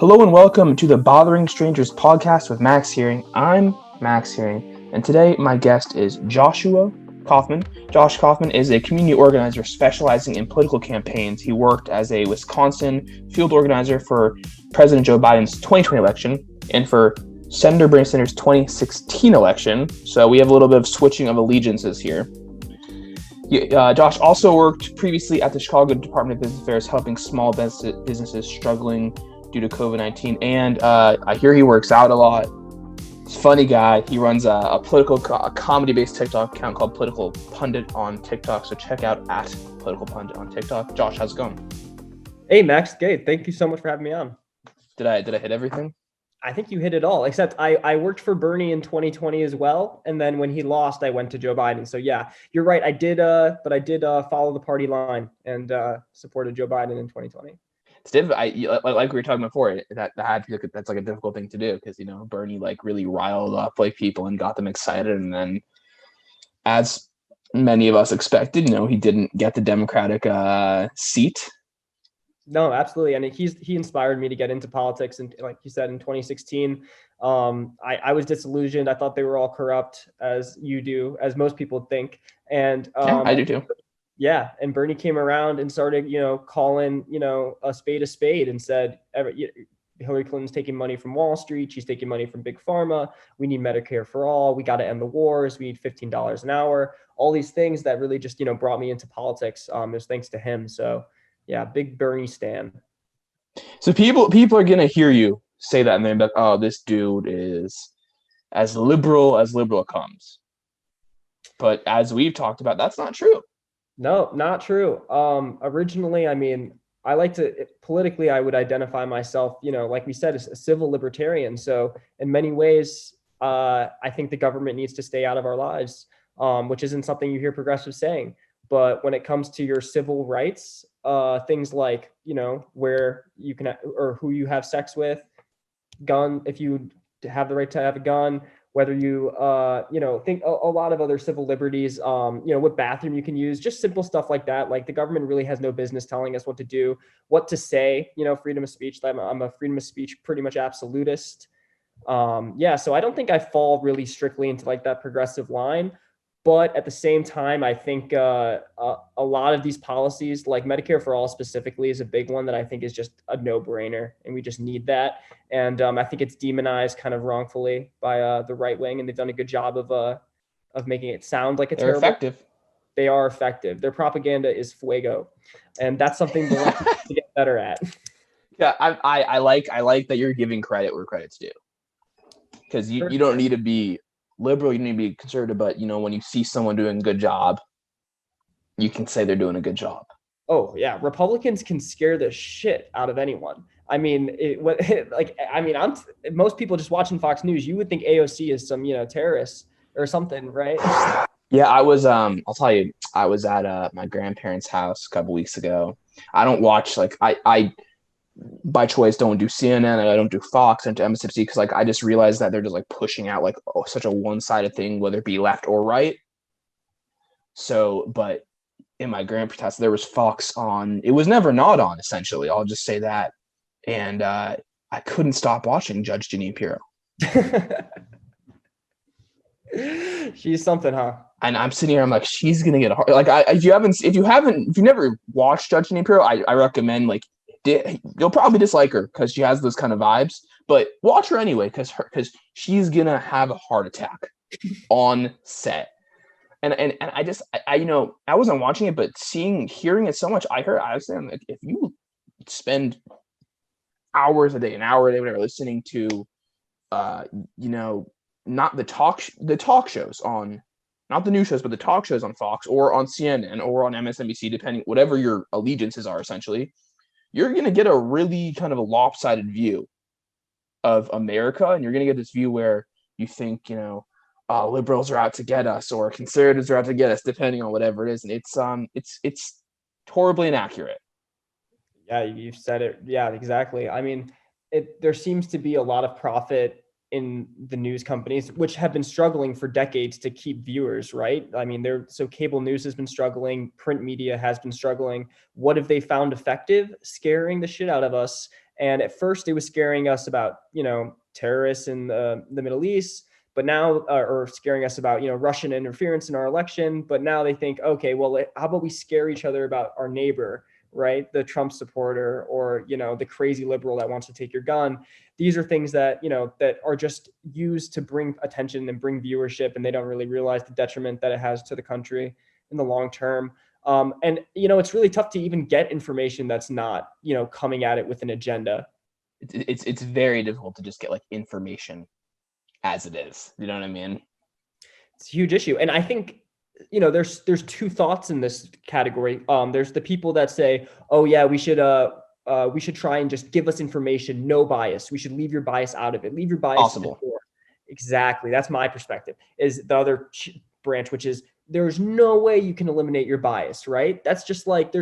Hello and welcome to the Bothering Strangers podcast with Max Hearing. I'm Max Hearing, and today my guest is Joshua Kaufman. Josh Kaufman is a community organizer specializing in political campaigns. He worked as a Wisconsin field organizer for President Joe Biden's 2020 election and for Senator Bernie Sanders' 2016 election. So we have a little bit of switching of allegiances here. Josh also worked previously at the Chicago Department of Business Affairs, helping small businesses struggling due to COVID-19. And I hear he works out a lot. He's a funny guy. He runs a political comedy-based TikTok account called Political Pundit on TikTok. So check out at Political Pundit on TikTok. Josh, how's it going? Hey, Max. Good. Thank you so much for having me on. Did I hit everything? I think you hit it all, except I worked for Bernie in 2020 as well. And then when he lost, I went to Joe Biden. So yeah, you're right. I did follow the party line and supported Joe Biden in 2020. It's difficult. Like we were talking before, that's like a difficult thing to do because Bernie like really riled up like people and got them excited, and then as many of us expected, he didn't get the Democratic seat. No, absolutely, and he inspired me to get into politics, and like you said, in 2016, I was disillusioned. I thought they were all corrupt, as you do, as most people think, and yeah, I do too. Yeah, and Bernie came around and started, calling, a spade and said, Hillary Clinton's taking money from Wall Street. She's taking money from Big Pharma. We need Medicare for all. We got to end the wars. We need $15 an hour. All these things that really just, brought me into politics. Is thanks to him. So, yeah, big Bernie stan. So people are gonna hear you say that and they're like, "Oh, this dude is as liberal comes." But as we've talked about, that's not true. No, not true. Originally, politically, I would identify myself, like we said, as a civil libertarian. So in many ways, I think the government needs to stay out of our lives, which isn't something you hear progressives saying. But when it comes to your civil rights, things like, where you can, or who you have sex with, if you have the right to have a gun, whether you, think a lot of other civil liberties, what bathroom you can use, just simple stuff like that. Like the government really has no business telling us what to do, what to say, freedom of speech. I'm a freedom of speech, pretty much absolutist. So I don't think I fall really strictly into like that progressive line. But at the same time, I think a lot of these policies, like Medicare for all specifically, is a big one that I think is just a no-brainer, and we just need that. And I think it's demonized kind of wrongfully by the right wing, and they've done a good job of making it sound like it's terrible. Effective. They are effective. Their propaganda is fuego, and that's something the left needs to get better at. Yeah, I like that you're giving credit where credit's due, because you don't need to be liberal, you need to be conservative, but when you see someone doing a good job, you can say they're doing a good job. Oh yeah, Republicans can scare the shit out of anyone. I mean, most people just watching Fox News, you would think AOC is some terrorist or something, right? Yeah, I was I'll tell you, I was at my grandparents' house a couple weeks ago. I don't watch I by choice don't do CNN, and I don't do Fox and MSNBC because I just realized that they're just pushing out such a one-sided thing, whether it be left or right. So, but in my grandparents' house, there was Fox on. It was never not on, essentially. I'll just say that. And I couldn't stop watching Judge Jeanine Pirro. She's something, huh? And I'm sitting here, I'm like, she's gonna get hard. If you've never watched Judge Jeanine Pirro, I recommend you'll probably dislike her because she has those kind of vibes, but watch her anyway because she's gonna have a heart attack on set. And I wasn't watching it, but hearing it so much, I was saying, like, if you spend hours a day, an hour a day, whatever, listening to not the talk shows on, not the news shows, but the talk shows on Fox or on CNN or on MSNBC, depending whatever your allegiances are, essentially, you're going to get a really kind of a lopsided view of America. And you're going to get this view where you think, liberals are out to get us or conservatives are out to get us, depending on whatever it is. And it's horribly inaccurate. Yeah, you've said it. Yeah, exactly. I mean, there seems to be a lot of profit in the news companies, which have been struggling for decades to keep viewers, right? I mean, so cable news has been struggling, print media has been struggling. What have they found effective? Scaring the shit out of us And at first it was scaring us about, terrorists in the Middle East, but now, or scaring us about, Russian interference in our election. But now they think, okay, well, how about we scare each other about our neighbor, right? The Trump supporter, or, the crazy liberal that wants to take your gun. These are things that, that are just used to bring attention and bring viewership, and they don't really realize the detriment that it has to the country in the long term. And, it's really tough to even get information that's not, coming at it with an agenda. It's very difficult to just get like information as it is. You know what I mean? It's a huge issue. And I think, there's two thoughts in this category. There's the people that say, oh yeah, we should try and just give us information, no bias. We should leave your bias out of it. Leave your bias Possible. at the door. Exactly. That's my perspective. Is the other branch, which is there's no way you can eliminate your bias, right? That's just like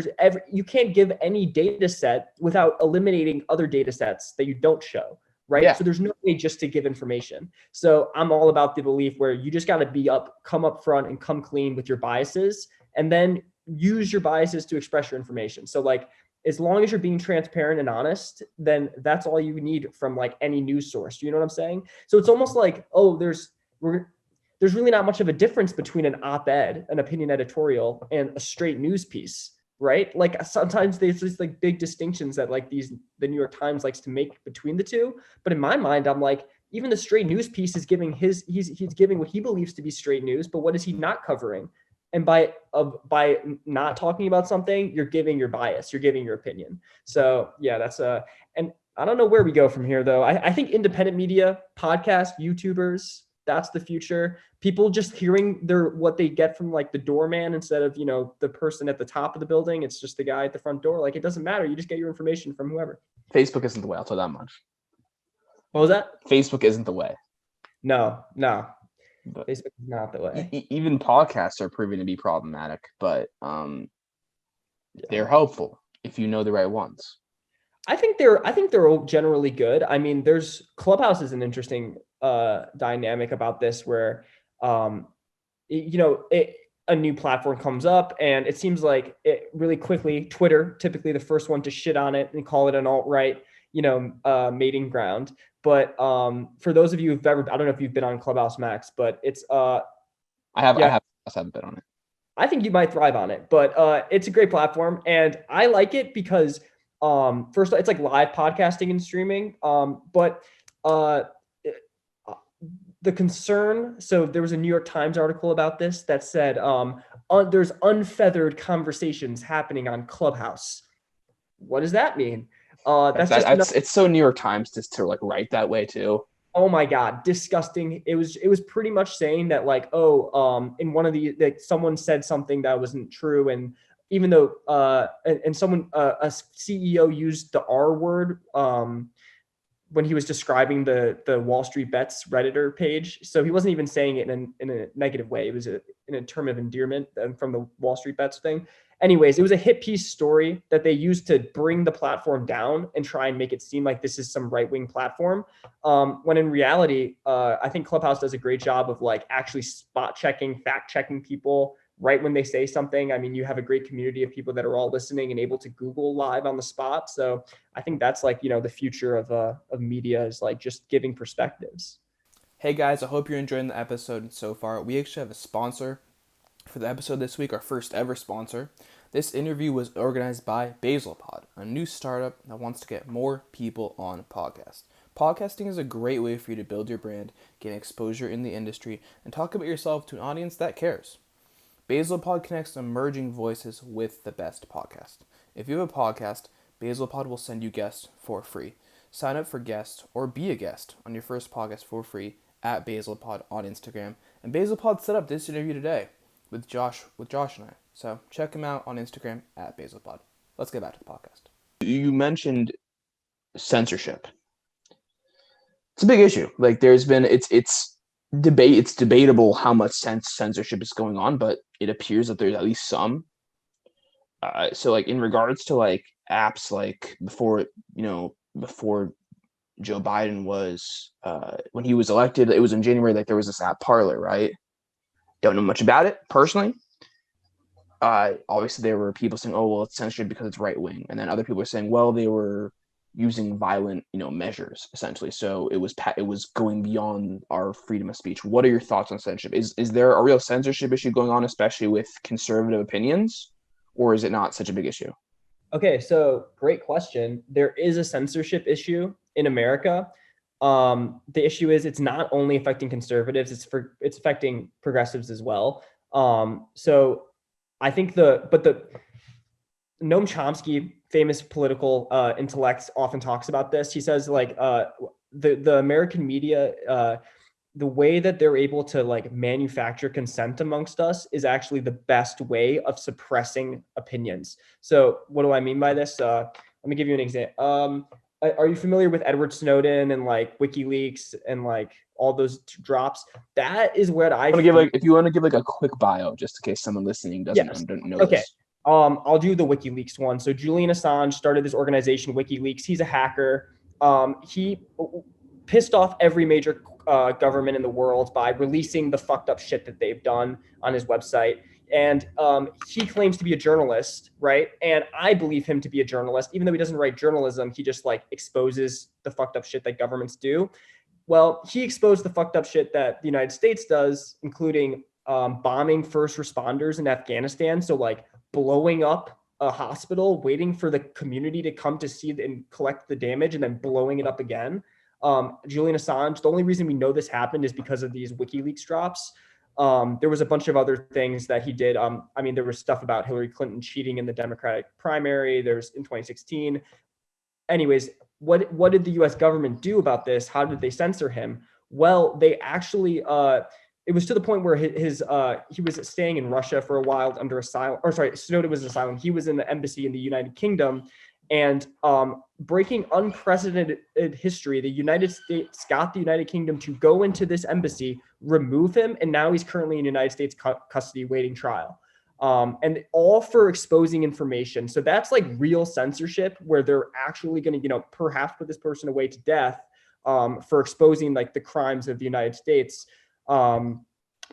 you can't give any data set without eliminating other data sets that you don't show, right? Yeah. So there's no way just to give information. So I'm all about the belief where you just got to come up front and come clean with your biases, and then use your biases to express your information. So like, as long as you're being transparent and honest, then that's all you need from like any news source. You know what I'm saying? So it's almost like, oh, there's really not much of a difference between an op-ed, an opinion editorial, and a straight news piece, right? Like sometimes there's these like big distinctions that like the New York Times likes to make between the two. But in my mind, I'm like, even the straight news piece is giving he's giving what he believes to be straight news, but what is he not covering? And by not talking about something, you're giving your bias, you're giving your opinion. So yeah, and I don't know where we go from here though. I think independent media, podcasts, YouTubers, that's the future. People just hearing what they get from like the doorman instead of, the person at the top of the building. It's just the guy at the front door. Like, it doesn't matter. You just get your information from whoever. Facebook isn't the way. I'll tell that much. What was that? Facebook isn't the way. No. But Facebook is not the way. Even podcasts are proving to be problematic, but they're helpful if you know the right ones. I think they're generally good. I mean, Clubhouse is an interesting dynamic about this, where a new platform comes up, and it seems like it really quickly, Twitter, typically the first one to shit on it and call it an alt-right, mating ground. But for those of you who've I don't know if you've been on Clubhouse, Max, but it's I haven't been on it. I think you might thrive on it, but it's a great platform, and I like it because first, it's like live podcasting and streaming. But the concern, so there was a New York Times article about this that said there's unfeathered conversations happening on Clubhouse. What does that mean? It's so New York Times to like write that way too. Oh my God, disgusting. It was pretty much saying that like, in one of the, like, someone said something that wasn't true, and even though and someone a CEO used the R word when he was describing the Wall Street Bets Redditor page, so he wasn't even saying it in a negative way. It was in a term of endearment from the Wall Street Bets thing. Anyways, it was a hit piece story that they used to bring the platform down and try and make it seem like this is some right-wing platform. When in reality, I think Clubhouse does a great job of like actually spot checking, fact checking people right when they say something. I mean, you have a great community of people that are all listening and able to Google live on the spot. So I think that's like, the future of media is like just giving perspectives. Hey guys, I hope you're enjoying the episode so far. We actually have a sponsor for the episode this week, our first ever sponsor. This interview was organized by BasilPod, a new startup that wants to get more people on podcasts. Podcasting is a great way for you to build your brand, gain exposure in the industry, and talk about yourself to an audience that cares. BasilPod connects emerging voices with the best podcast. If you have a podcast, BasilPod will send you guests for free. Sign up for guests or be a guest on your first podcast for free at BasilPod on Instagram. And BasilPod set up this interview today with Josh and I. So check him out on Instagram at BasilPod. Let's get back to the podcast. You mentioned censorship. It's a big issue. Like there's been it's debatable how much censorship is going on, but it appears that there's at least some. So like in regards to like apps, like before Joe Biden was when he was elected, it was in January, like there was this app Parler, right? Don't know much about it personally. Obviously there were people saying, oh well, it's censored because it's right wing, and then other people were saying, well, they were using violent, measures essentially. So it was going beyond our freedom of speech. What are your thoughts on censorship? Is there a real censorship issue going on, especially with conservative opinions, or is it not such a big issue? Okay, so great question. There is a censorship issue in America. The issue is it's not only affecting conservatives; it's affecting progressives as well. So I think the Noam Chomsky, famous political intellect, often talks about this. He says like the American media, the way that they're able to like manufacture consent amongst us is actually the best way of suppressing opinions. So what do I mean by this? Let me give you an example. Are you familiar with Edward Snowden and like WikiLeaks and like all those drops? That is what if you want to give like a quick bio, just in case someone listening doesn't know okay. this. I'll do the WikiLeaks one. So Julian Assange started this organization, WikiLeaks. He's a hacker. He pissed off every major government in the world by releasing the fucked up shit that they've done on his website. And he claims to be a journalist, right? And I believe him to be a journalist, even though he doesn't write journalism. He just like exposes the fucked up shit that governments do. Well, he exposed the fucked up shit that the United States does, including bombing first responders in Afghanistan. So like blowing up a hospital, waiting for the community to come to see and collect the damage, and then blowing it up again. Julian Assange, the only reason we know this happened is because of these WikiLeaks drops. There was a bunch of other things that he did. There was stuff about Hillary Clinton cheating in the Democratic primary. There's in 2016. Anyways, what did the U.S. government do about this? How did they censor him? Well, they actually, it was to the point where he was staying in Russia for a while under asylum, or sorry, Snowden was in asylum. He was in the embassy in the United Kingdom, and breaking unprecedented history, the United States got the United Kingdom to go into this embassy, remove him, and now he's currently in United States custody waiting trial. And all for exposing information. So that's like real censorship, where they're actually going to, perhaps put this person away to death for exposing like the crimes of the United States.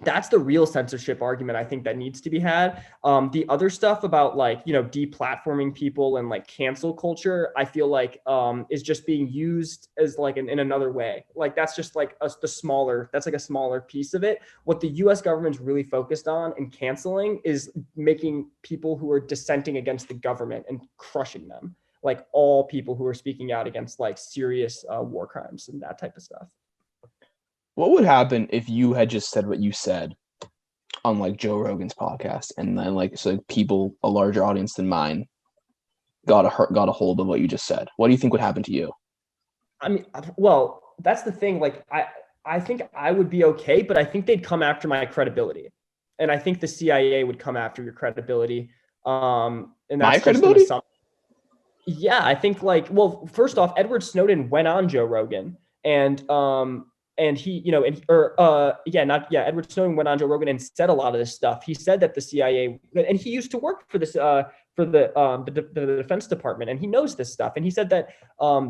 That's the real censorship argument I think that needs to be had. The other stuff about like, deplatforming people and like cancel culture, I feel like is just being used as like in another way. Like that's just like that's like a smaller piece of it. What the US government's really focused on and canceling is making people who are dissenting against the government and crushing them. Like all people who are speaking out against like serious war crimes and that type of stuff. What would happen if you had just said what you said on like Joe Rogan's podcast, and then people, a larger audience than mine, got a hold of what you just said? What do you think would happen to you? I mean, well, that's the thing. Like, I think I would be okay, but I think they'd come after my credibility, and I think the CIA would come after your credibility. And that's my credibility. Yeah, I think first off, Edward Snowden went on Joe Rogan, and he, Edward Snowden went on Joe Rogan and said a lot of this stuff. He said that the CIA, and he used to work for this, for the Defense Department, and he knows this stuff. And he said that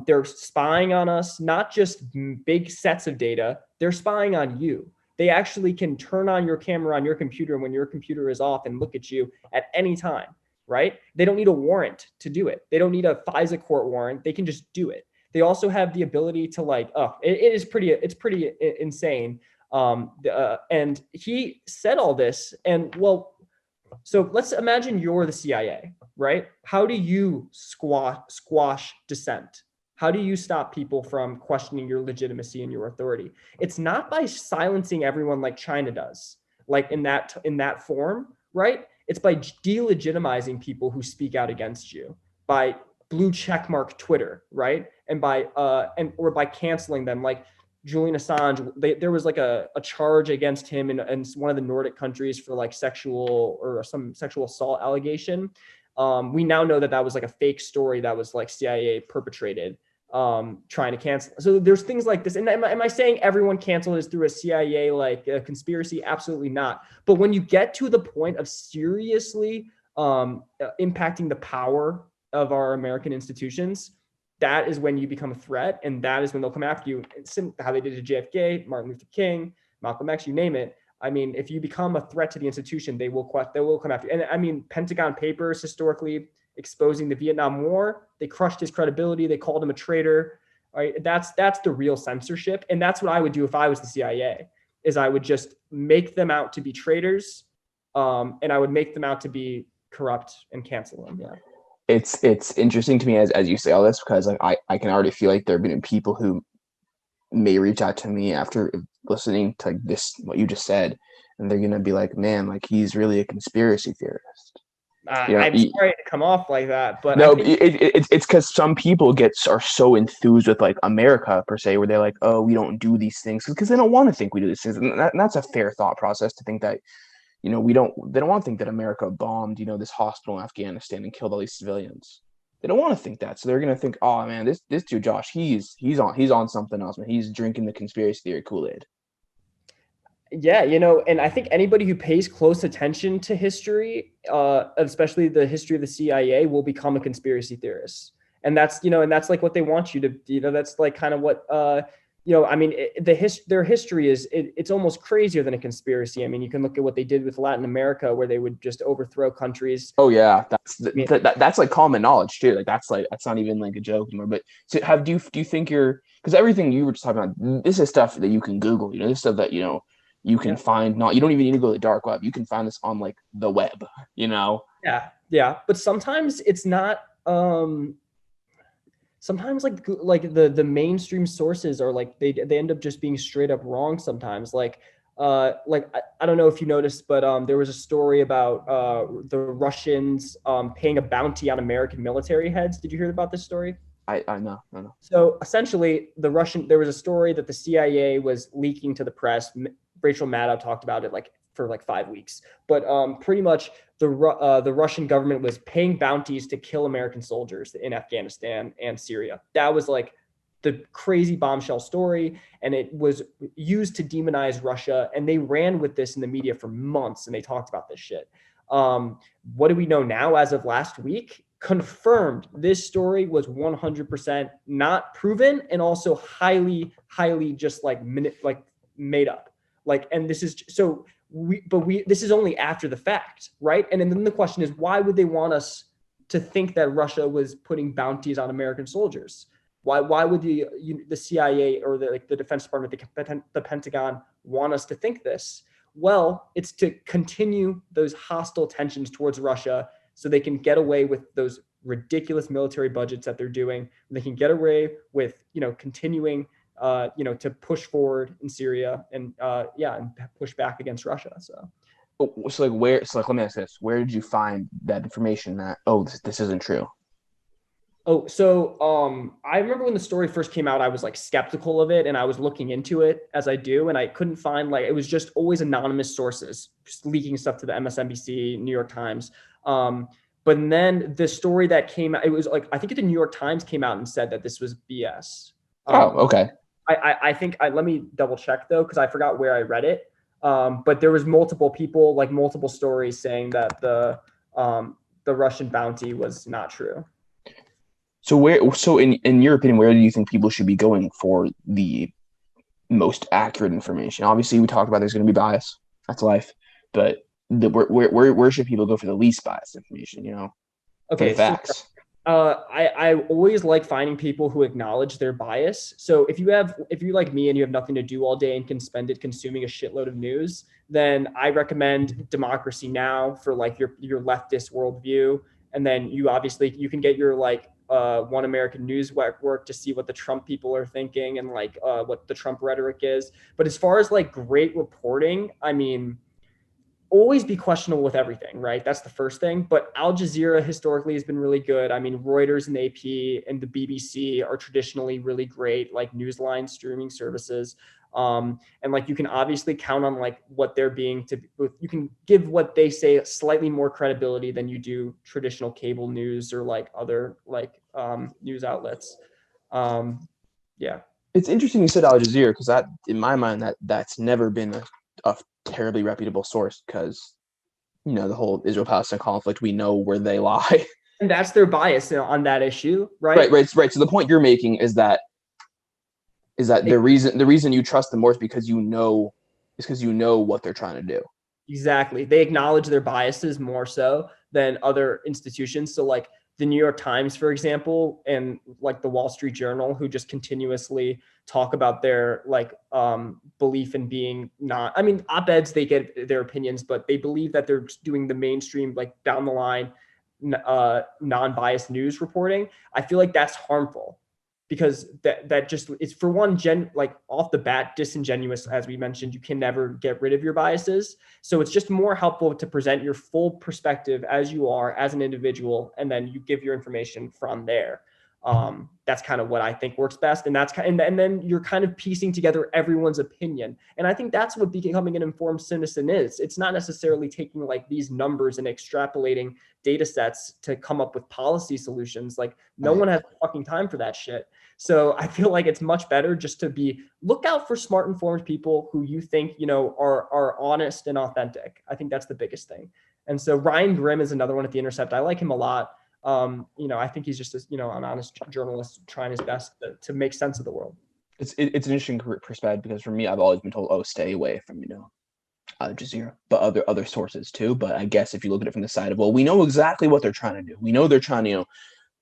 they're spying on us, not just big sets of data. They're spying on you. They actually can turn on your camera on your computer when your computer is off and look at you at any time, right? They don't need a warrant to do it. They don't need a FISA court warrant. They can just do it. They also have the ability to it's pretty insane. And he said all this, and so let's imagine you're the CIA, right? How do you squash dissent? How do you stop people from questioning your legitimacy and your authority? It's not by silencing everyone like China does, like in that form, right? It's by delegitimizing people who speak out against you, by blue checkmark Twitter, right? And or by canceling them, like Julian Assange. There was like a charge against him in one of the Nordic countries for like some sexual assault allegation. We now know that was like a fake story that was like CIA perpetrated, trying to cancel. So there's things like this. And am I saying everyone canceled is through a CIA conspiracy? Absolutely not. But when you get to the point of seriously impacting the power of our American institutions, that is when you become a threat, and that is when they'll come after you. It's how they did to JFK, Martin Luther King, Malcolm X, you name it. I mean, if you become a threat to the institution, they will come after you. And I mean, Pentagon Papers historically exposing the Vietnam War. They crushed his credibility. They called him a traitor. All right, that's the real censorship, and that's what I would do if I was the CIA. Is I would just make them out to be traitors, and I would make them out to be corrupt and cancel them. Yeah. It's interesting to me as you say all this, because like I can already feel like there have been people who may reach out to me after listening to like this, what you just said, and they're gonna be like, man, like he's really a conspiracy theorist. I'm sorry to come off like that, but no, I think it's because some people are so enthused with like America per se, where they're like, oh, we don't do these things because they don't want to think we do these things, and that's a fair thought process to think that, they don't want to think that America bombed, this hospital in Afghanistan and killed all these civilians. They don't want to think that, so they're gonna think, oh man, this dude Josh, he's on something else, man. He's drinking the conspiracy theory Kool-Aid. Yeah, and I think anybody who pays close attention to history, especially the history of the CIA, will become a conspiracy theorist. And that's, and that's like what they want you to, that's like kind of what, I mean, their history it's almost crazier than a conspiracy. I mean, you can look at what they did with Latin America, where they would just overthrow countries. Oh yeah, that's like common knowledge too. Like that's not even like a joke anymore. But so do you think because everything you were just talking about, this is stuff that you can Google. This stuff that you can find. You don't even need to go to the dark web. You can find this on like the web. Yeah. But sometimes it's not. Sometimes like the mainstream sources are like they end up just being straight up wrong sometimes. I don't know if you noticed, but there was a story about the Russians paying a bounty on American military heads. Did you hear about this story? I know. So essentially, there was a story that the CIA was leaking to the press. Rachel Maddow talked about it for 5 weeks, but pretty much the Russian government was paying bounties to kill American soldiers in Afghanistan and Syria. That was like the crazy bombshell story, and it was used to demonize Russia. And they ran with this in the media for months, and they talked about this shit. What do we know now? As of last week, confirmed this story was 100% not proven, and also highly just made up. And this is so. This is only after the fact, right? And then the question is, why would they want us to think that Russia was putting bounties on American soldiers? Why would the CIA or the Defense Department, the Pentagon, want us to think this? Well, it's to continue those hostile tensions towards Russia, so they can get away with those ridiculous military budgets that they're doing. They can get away with continuing to push forward in Syria and push back against Russia. So let me ask this: where did you find that information that this isn't true? I remember when the story first came out, I was skeptical of it, and I was looking into it as I do, and I couldn't find it was just always anonymous sources just leaking stuff to the MSNBC, New York Times. But then the story that came out, it was I think the New York Times came out and said that this was BS. Okay. I think let me double check though, because I forgot where I read it. But there was multiple people, multiple stories saying that the Russian bounty was not true. So in your opinion, where do you think people should be going for the most accurate information? Obviously, we talked about there's going to be bias. That's life. But where should people go for the least biased information? Okay, facts. I always like finding people who acknowledge their bias. So if you're like me and you have nothing to do all day and can spend it consuming a shitload of news, then I recommend Democracy Now! For your leftist worldview. And then you can get your One American News Network to see what the Trump people are thinking and what the Trump rhetoric is. But as far as great reporting, I mean, always be questionable with everything, right? That's the first thing. But Al Jazeera historically has been really good. I mean, Reuters and AP and the BBC are traditionally really great, Newsline streaming services. And you can obviously count on what they're being you can give what they say slightly more credibility than you do traditional cable news or other news outlets. Yeah. It's interesting you said Al Jazeera, because that, in my mind, that's never been a terribly reputable source, because the whole Israel-Palestine conflict, we know where they lie, and that's their bias on that issue, right? Right. So the point you're making is that the reason you trust them more is because you know what they're trying to do. Exactly. They acknowledge their biases more so than other institutions. So the New York Times, for example, and like the Wall Street Journal, who just continuously talk about their like belief in being not, I mean, op-eds, they get their opinions, but they believe that they're doing the mainstream, like down the line, non-biased news reporting. I feel like that's harmful because that just, it's for one, like off the bat disingenuous. As we mentioned, you can never get rid of your biases, so it's just more helpful to present your full perspective as you are as an individual, and then you give your information from there. That's kind of what I think works best, and that's kind of, and then you're kind of piecing together everyone's opinion, and I think that's what becoming an informed citizen is. It's not necessarily taking like these numbers and extrapolating data sets to come up with policy solutions. Like no one has fucking time for that shit. So I feel like it's much better just to look out for smart, informed people who you think, you know, are honest and authentic. I think that's the biggest thing. And so Ryan Grimm is another one at The Intercept. I like him a lot. You know, I think he's just an honest journalist trying his best to make sense of the world. It's an interesting perspective, because for me, I've always been told, oh, stay away from, Al Jazeera, but other sources too. But I guess if you look at it from the side of, well, we know exactly what they're trying to do. We know they're trying to,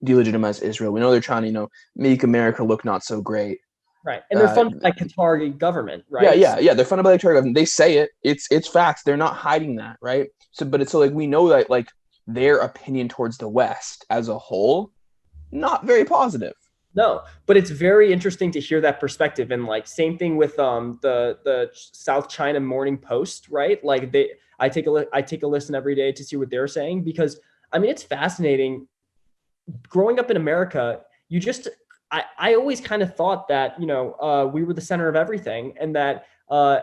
delegitimize Israel. We know they're trying to, make America look not so great. Right. And they're funded by Qatari government, right? Yeah. They're funded by the Qatari government. They say it. It's facts. They're not hiding that, right? So, but it's so like we know that like their opinion towards the West as a whole, not very positive. No, but it's very interesting to hear that perspective. And like same thing with the South China Morning Post, right? Like I take a listen every day to see what they're saying, because I mean it's fascinating. Growing up in America, I always kind of thought that, we were the center of everything, and that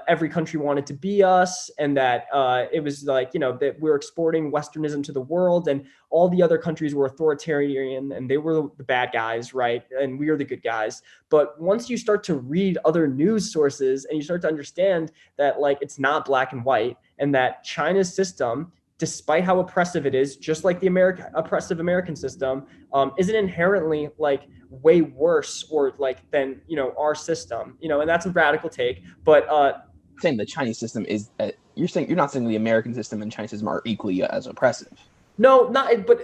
every country wanted to be us, and that it was like, that we're exporting Westernism to the world, and all the other countries were authoritarian and they were the bad guys, right? And we are the good guys. But once you start to read other news sources and you start to understand that like it's not black and white, and that China's system, despite how oppressive it is, just like the oppressive American system, isn't inherently like way worse or like than our system, and that's a radical take. But saying the Chinese system is, you're not saying the American system and Chinese system are equally as oppressive. No, not. But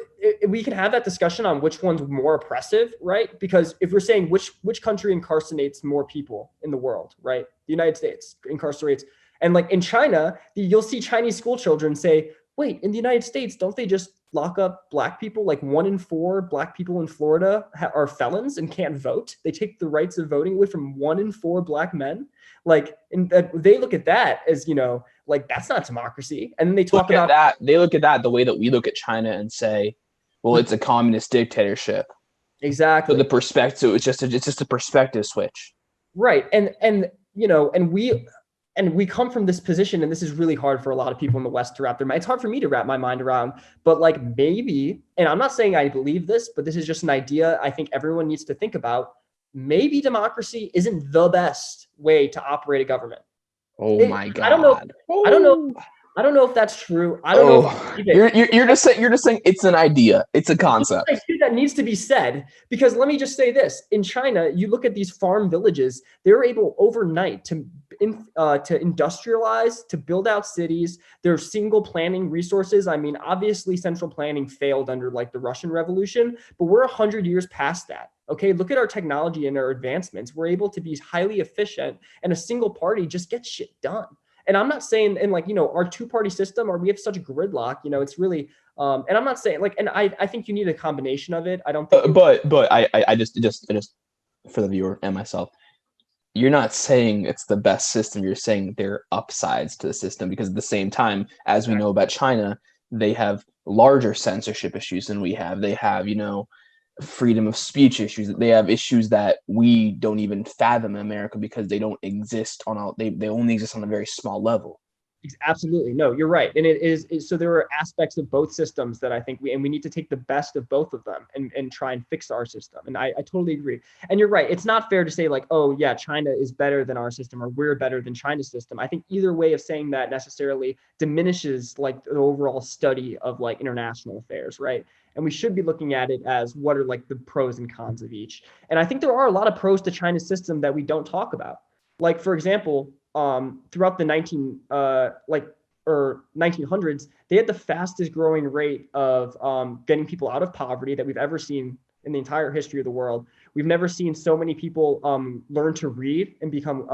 we can have that discussion on which one's more oppressive, right? Because if we're saying which country incarcerates more people in the world, right? The United States incarcerates, and like in China, you'll see Chinese school children say, wait, in the United States, don't they just lock up black people? Like 1 in 4 black people in Florida are felons and can't vote. They take the rights of voting away from 1 in 4 black men. Like, and they look at that as, like that's not democracy. And then they talk about that. They look at that the way that we look at China and say, well, it's a communist dictatorship. Exactly. So the perspective, so it's just a perspective switch. Right. And we come from this position, and this is really hard for a lot of people in the West to wrap their mind. It's hard for me to wrap my mind around, but like maybe, and I'm not saying I believe this, but this is just an idea I think everyone needs to think about. Maybe democracy isn't the best way to operate a government. My God. I don't know if that's true. I don't know. You're just saying it's an idea. It's a concept. It's an idea that needs to be said, because let me just say this: in China, you look at these farm villages; they're able overnight to industrialize, to build out cities. There's single planning resources. I mean, obviously, central planning failed under like the Russian Revolution, but we're 100 years past that. Okay, look at our technology and our advancements. We're able to be highly efficient, and a single party just gets shit done. And I'm not saying, and like, our 2-party system, or we have such a gridlock, it's really, and I'm not saying like, and I think you need a combination of it. I don't think, but I just for the viewer and myself, you're not saying it's the best system. You're saying there are upsides to the system, because at the same time, as we know about China, they have larger censorship issues than we have. They have, freedom of speech issues. They have issues that we don't even fathom in America, because they don't exist they only exist on a very small level. Absolutely. No, you're right. And it is, so there are aspects of both systems that I think we need to take the best of both of them and try and fix our system. And I totally agree. And you're right. It's not fair to say like, oh yeah, China is better than our system, or we're better than China's system. I think either way of saying that necessarily diminishes like the overall study of like international affairs, right? And we should be looking at it as what are like the pros and cons of each. And I think there are a lot of pros to China's system that we don't talk about. Like, for example, throughout the or 1900s, they had the fastest growing rate of getting people out of poverty that we've ever seen in the entire history of the world. We've never seen so many people learn to read and become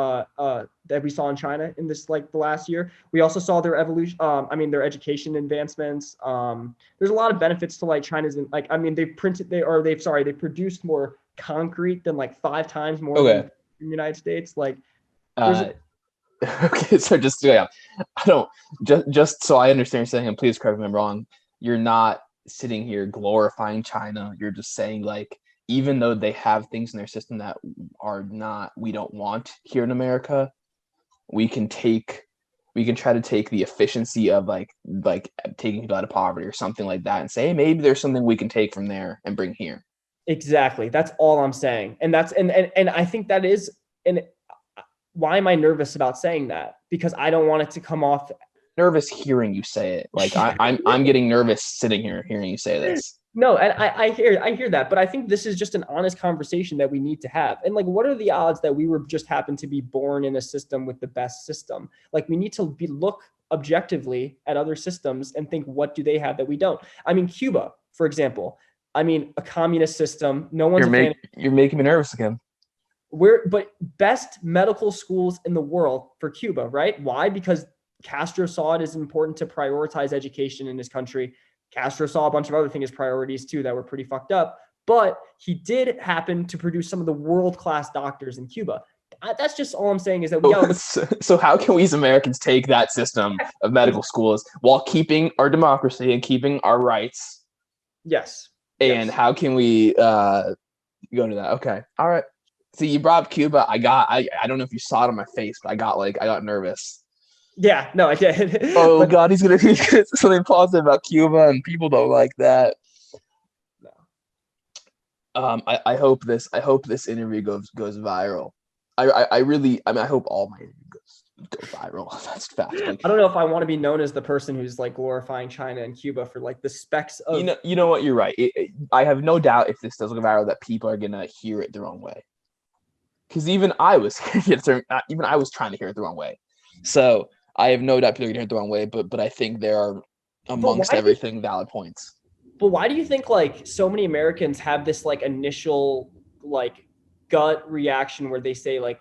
that we saw in China in this like the last year. We also saw their evolution. Their education advancements. There's a lot of benefits to like China's like they produced more concrete than like 5 times more than in the United States. Like okay, so I don't just so I understand you're saying, and please correct me if I'm wrong. You're not sitting here glorifying China. You're just saying like, even though they have things in their system that we don't want here in America, we can try to take the efficiency of like taking people out of poverty or something like that and say, hey, maybe there's something we can take from there and bring here. Exactly. That's all I'm saying. And I think that is, and why am I nervous about saying that? Because I don't want it to come off nervous hearing you say it. Like I'm getting nervous sitting here hearing you say this. No, and I hear that, but I think this is just an honest conversation that we need to have. And like, what are the odds that we were just happen to be born in a system with the best system? Like, we need to look objectively at other systems and think, what do they have that we don't? I mean, Cuba, for example. I mean, a communist system. No one's you're making me nervous again. But best medical schools in the world for Cuba, right? Why? Because Castro saw it as important to prioritize education in his country. Castro saw a bunch of other things as priorities too that were pretty fucked up, but he did happen to produce some of the world-class doctors in Cuba. That's just all I'm saying is that we gotta so how can we as Americans take that system of medical schools while keeping our democracy and keeping our rights? Yes. And how can we go to that? Okay. All right. See, you brought up Cuba. I don't know if you saw it on my face, but I got nervous. Yeah, no, I did. Oh God, he's gonna say something positive about Cuba, and people don't like that. No. I hope this interview goes viral. I hope all my interviews go viral. That's fast. I don't know if I want to be known as the person who's like glorifying China and Cuba for like the specks of. You know what? You're right. I have no doubt if this does go viral that people are gonna hear it the wrong way. Because even I was trying to hear it the wrong way. So I have no doubt people are going to hear it the wrong way, but I think there are amongst everything valid points. But why do you think like so many Americans have this like initial like gut reaction where they say like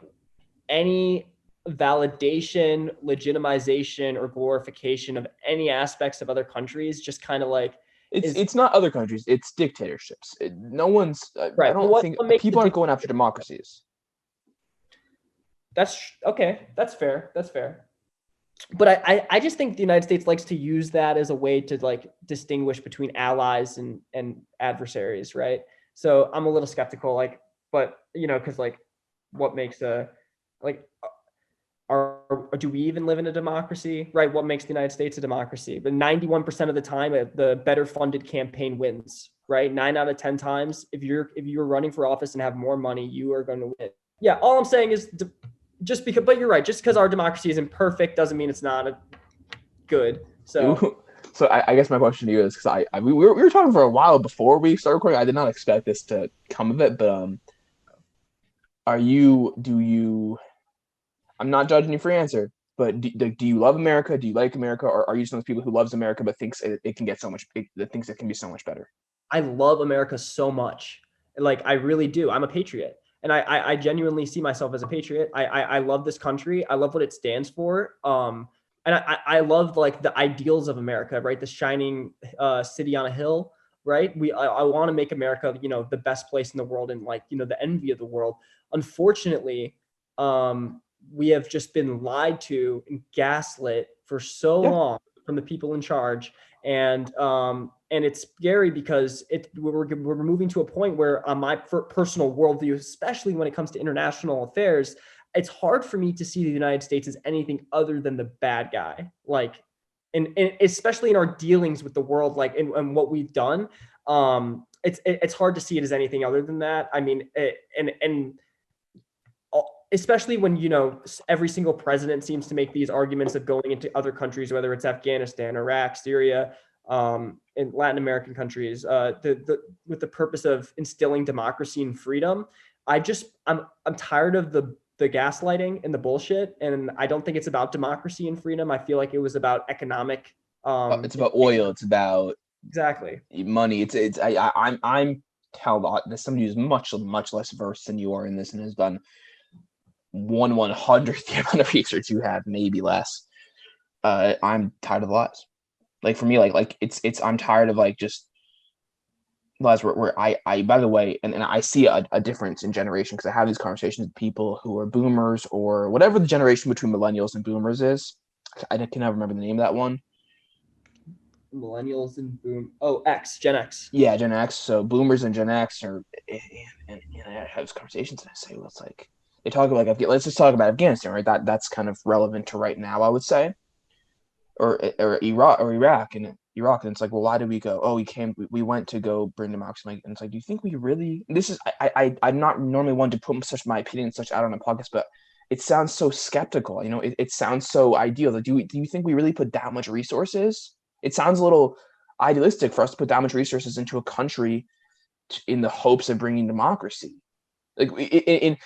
any validation, legitimization, or glorification of any aspects of other countries just kind of like it's not other countries, it's dictatorships. No one's right. I don't think people aren't going after democracies. That's okay. That's fair. But I just think the United States likes to use that as a way to like distinguish between allies and adversaries, right? So I'm a little skeptical, like, but because like, what makes do we even live in a democracy, right? What makes the United States a democracy? But 91% of the time, the better funded campaign wins, right? 9 out of 10 times, if you're running for office and have more money, you are going to win. Yeah, all I'm saying is. Just because, but you're right. Just because our democracy isn't perfect doesn't mean it's not good. So I guess my question to you is because we were talking for a while before we started recording. I did not expect this to come of it, but I'm not judging you for your answer, but do you love America? Do you like America, or are you some of those people who loves America but thinks it can get so much? That thinks it can be so much better? I love America so much, like I really do. I'm a patriot. And I genuinely see myself as a patriot. I love this country. I love what it stands for. And I love like the ideals of America, right? The shining city on a hill, right? I want to make America, the best place in the world and like, the envy of the world. Unfortunately, we have just been lied to and gaslit for so long from the people in charge. And it's scary because we're moving to a point where on my personal worldview, especially when it comes to international affairs, it's hard for me to see the United States as anything other than the bad guy. Like, and especially in our dealings with the world, like, and what we've done, it's hard to see it as anything other than that. I mean, and especially when, every single president seems to make these arguments of going into other countries, whether it's Afghanistan, Iraq, Syria, in Latin American countries, with the purpose of instilling democracy and freedom. I'm tired of the the gaslighting and the bullshit. And I don't think it's about democracy and freedom. I feel like it was about economic. It's about oil. It's about exactly money. I'm telling this somebody who's much less versed than you are in this and has done 1/100th the amount of research you have, maybe less. I'm tired of lies. Like for me, like it's I'm tired of like just lies where I by the way, and I see a difference in generation because I have these conversations with people who are boomers or whatever the generation between millennials and boomers is. I can never remember the name of that one. Millennials and Gen X. Yeah, Gen X. So boomers and Gen X are, and I have these conversations and I say, well, it's like they talk about like let's just talk about Afghanistan, right? That's kind of relevant to right now, I would say, or Iraq, and it's like, well, why did we go? Oh, we went to go bring democracy. And it's like, do you think we really? This is I'm not normally one to put such my opinion such out on a podcast, but it sounds so skeptical. It sounds so ideal. Like, do you think we really put that much resources? It sounds a little idealistic for us to put that much resources into a country in the hopes of bringing democracy, like in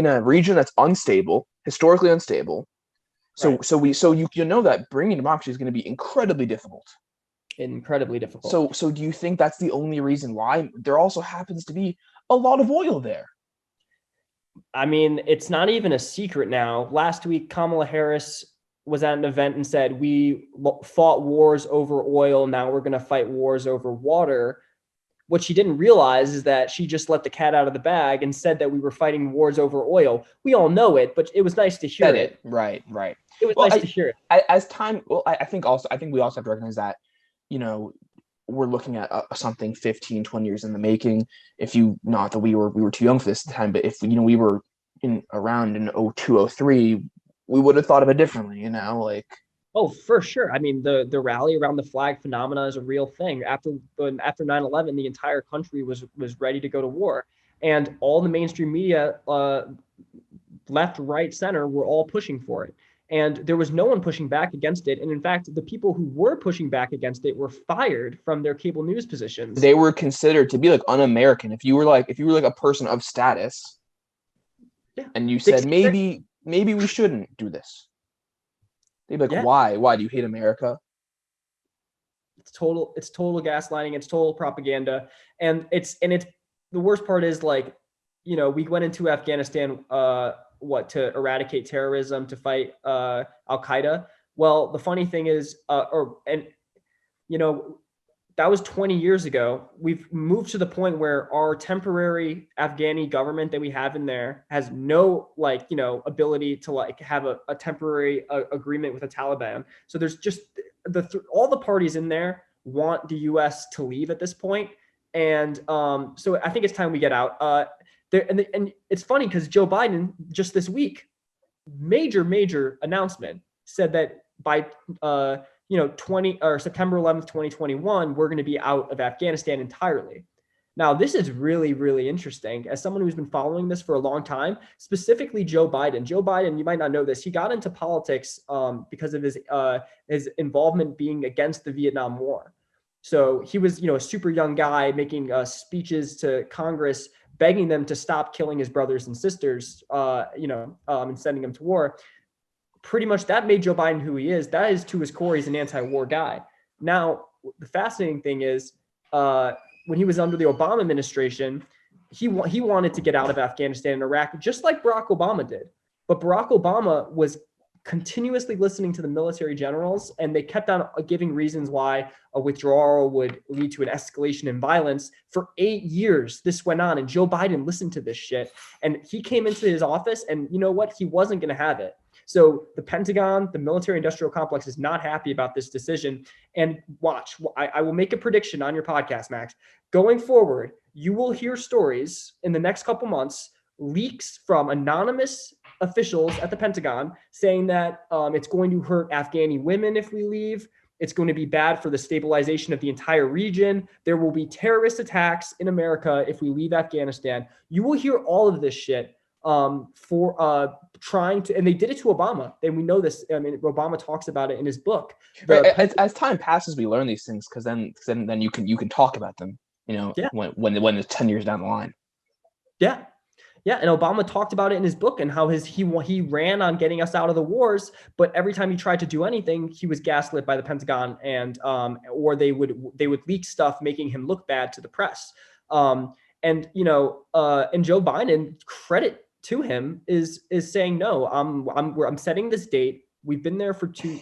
a region that's unstable, historically unstable. So right. So you know that bringing democracy is going to be incredibly difficult. So do you think that's the only reason why? There also happens to be a lot of oil there. I mean, it's not even a secret now. Last week, Kamala Harris was at an event and said, we fought wars over oil. Now we're going to fight wars over water. What she didn't realize is that she just let the cat out of the bag and said that we were fighting wars over oil. We all know it, but it was nice to hear it. Right. It was nice to hear it. As time, I think we also have to recognize that, we're looking at something 15, 20 years in the making. Not that we were too young for this time, but if, we were around in 02, 03, we would have thought of it differently, like. Oh, for sure. I mean, the rally around the flag phenomena is a real thing. After 9/11, the entire country was ready to go to war, and all the mainstream media, left, right, center, were all pushing for it. And there was no one pushing back against it. And in fact, the people who were pushing back against it were fired from their cable news positions. They were considered to be like un-American. If you were like a person of status, yeah, and you said maybe we shouldn't do this. They'd be like, yeah. Why do you hate America? It's total gaslighting. It's total propaganda. And it's the worst part is, like, we went into Afghanistan, to eradicate terrorism, to fight Al-Qaeda. Well, the funny thing is, that was 20 years ago. We've moved to the point where our temporary Afghani government that we have in there has no, ability to have a temporary agreement with the Taliban. So there's just all the parties in there want the U.S. to leave at this point. And so I think it's time we get out. And it's funny because Joe Biden just this week, major announcement, said that by September 11th, 2021, we're going to be out of Afghanistan entirely. Now, this is really, really interesting. As someone who's been following this for a long time, specifically Joe Biden. Joe Biden, you might not know this, he got into politics because of his involvement being against the Vietnam War. So he was, a super young guy making speeches to Congress, begging them to stop killing his brothers and sisters, and sending them to war. Pretty much that made Joe Biden who he is. That is, to his core, he's an anti-war guy. Now, the fascinating thing is, when he was under the Obama administration, he wanted to get out of Afghanistan and Iraq, just like Barack Obama did. But Barack Obama was continuously listening to the military generals, and they kept on giving reasons why a withdrawal would lead to an escalation in violence. For 8 years, this went on, and Joe Biden listened to this shit. And he came into his office, and you know what? He wasn't going to have it. So the Pentagon, the military-industrial complex, is not happy about this decision. And watch, I will make a prediction on your podcast, Max. Going forward, you will hear stories in the next couple months, leaks from anonymous officials at the Pentagon saying that it's going to hurt Afghani women if we leave. It's going to be bad for the stabilization of the entire region. There will be terrorist attacks in America if we leave Afghanistan. You will hear all of this shit for trying to, and they did it to Obama. And we know this. I mean, Obama talks about it in his book. As time passes, we learn these things because then you can talk about them. Yeah. When it's 10 years down the line. Yeah. Yeah, and Obama talked about it in his book and how he ran on getting us out of the wars, but every time he tried to do anything, he was gaslit by the Pentagon, and or they would leak stuff making him look bad to the press. And Joe Biden, credit to him, is saying no. I'm setting this date. We've been there for two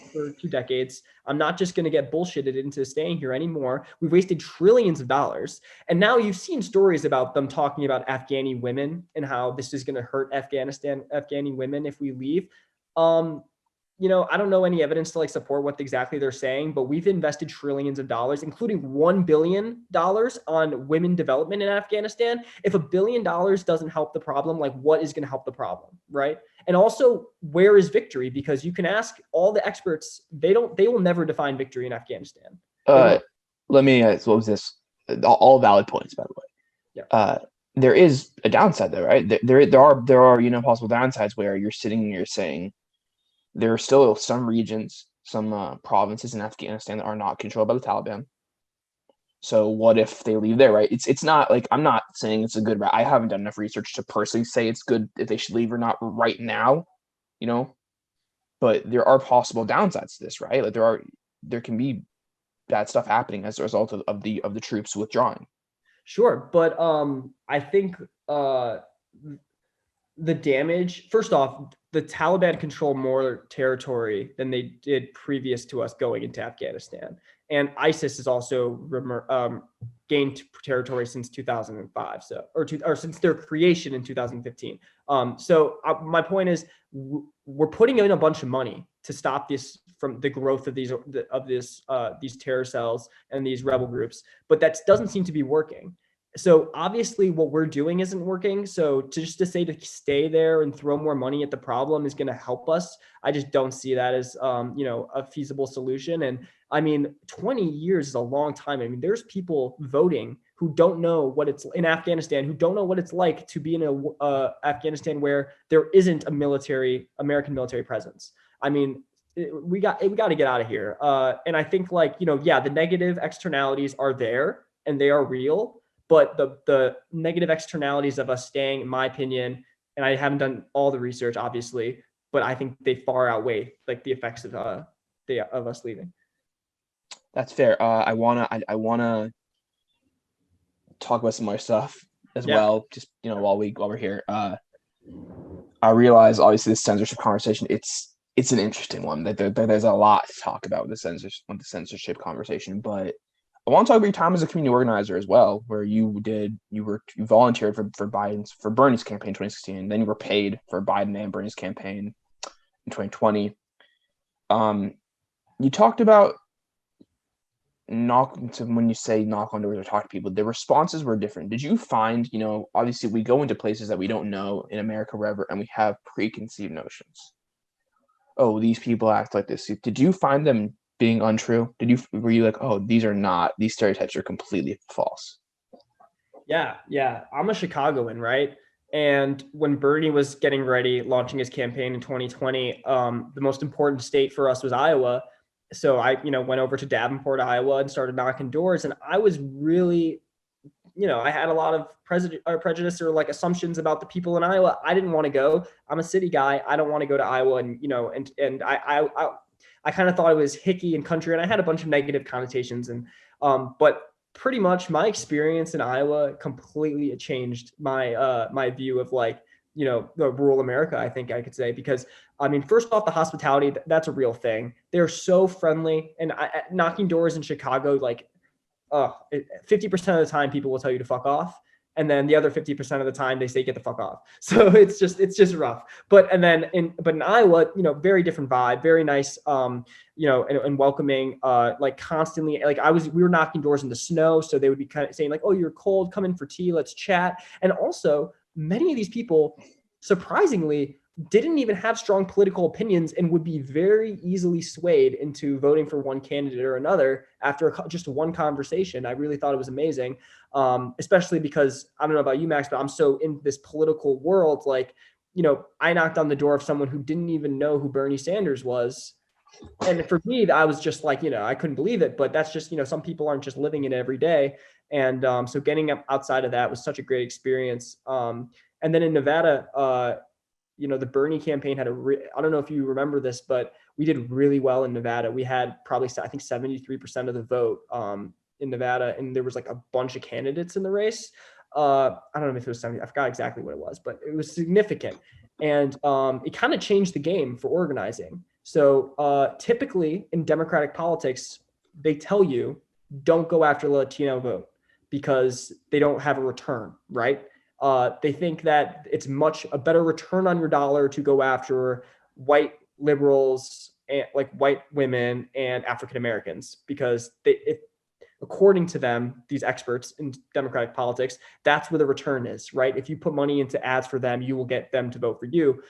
decades. I'm not just going to get bullshitted into staying here anymore. We've wasted trillions of dollars. And now you've seen stories about them talking about Afghani women and how this is going to hurt Afghani women if we leave. I don't know any evidence to support what exactly they're saying, but we've invested trillions of dollars, including $1 billion on women development in Afghanistan. If $1 billion doesn't help the problem, what is going to help the problem, right? And also, where is victory? Because you can ask all the experts, they will never define victory in Afghanistan. Let me, what was this? All valid points, by the way. Yeah. There is a downside though, right? There are possible downsides where you're sitting and you're saying, there are still some regions, some provinces in Afghanistan that are not controlled by the Taliban. So what if they leave there, right? It's not I'm not saying it's a good route. I haven't done enough research to personally say it's good if they should leave or not right now, But there are possible downsides to this, right? There can be bad stuff happening as a result of the troops withdrawing. Sure, but I think the damage, first off, the Taliban control more territory than they did previous to us going into Afghanistan. And ISIS has also gained territory since 2005, or since their creation in 2015. My point is, we're putting in a bunch of money to stop this from the growth of these terror cells and these rebel groups, but that doesn't seem to be working. So obviously what we're doing isn't working. So to say to stay there and throw more money at the problem is going to help us, I just don't see that as, a feasible solution. And I mean, 20 years is a long time. I mean, there's people voting who don't know what it's in Afghanistan, who don't know what it's like to be in Afghanistan where there isn't a American military presence. I mean, we got to get out of here. And I think the negative externalities are there and they are real. But the negative externalities of us staying, in my opinion, and I haven't done all the research, obviously, but I think they far outweigh the effects of us leaving. That's fair. I wanna talk about some more stuff as well. Just while we're here, I realize obviously this censorship conversation. It's an interesting one. There's a lot to talk about with the censorship conversation, but I want to talk about your time as a community organizer as well, where you volunteered for Bernie's campaign in 2016, then you were paid for Biden and Bernie's campaign in 2020. You talked about when you say knock on doors or talk to people, the responses were different. Did you find, obviously we go into places that we don't know in America, wherever, and we have preconceived notions. Oh, these people act like this. Did you find them being untrue? Were you these stereotypes are completely false? Yeah. I'm a Chicagoan, right? And when Bernie was getting ready, launching his campaign in 2020, the most important state for us was Iowa. So I, went over to Davenport, Iowa, and started knocking doors. And I was really, I had a lot of prejudice or assumptions about the people in Iowa. I didn't want to go. I'm a city guy. I don't want to go to Iowa, and I kind of thought it was hicky and country, and I had a bunch of negative connotations. And but pretty much my experience in Iowa completely changed my view of the rural America, I think I could say, because I mean, first off, the hospitality, that's a real thing. They're so friendly, and knocking doors in Chicago, 50% of the time people will tell you to fuck off. And then the other 50% of the time they say, get the fuck off. So it's just rough. But in Iowa, very different vibe, very nice, and welcoming, constantly, we were knocking doors in the snow. So they would be kind of saying oh, you're cold, come in for tea, let's chat. And also many of these people, surprisingly, didn't even have strong political opinions and would be very easily swayed into voting for one candidate or another after just one conversation. I really thought it was amazing, especially because I don't know about you, Max, but I'm so in this political world. I knocked on the door of someone who didn't even know who Bernie Sanders was. And for me, I was just I couldn't believe it. But that's just, some people aren't just living it every day. And so getting up outside of that was such a great experience. And then in Nevada, the Bernie campaign had I don't know if you remember this, but we did really well in Nevada. We had probably, I think, 73% of the vote in Nevada, and there was like a bunch of candidates in the race. I don't know if it was 70. I forgot exactly what it was, but it was significant. And it kind of changed the game for organizing. So typically in Democratic politics, they tell you don't go after the Latino vote because they don't have a return, right? They think that it's a better return on your dollar to go after white liberals and like white women and African Americans because according to them, these experts in Democratic politics, that's where the return is, right? If you put money into ads for them, you will get them to vote for you.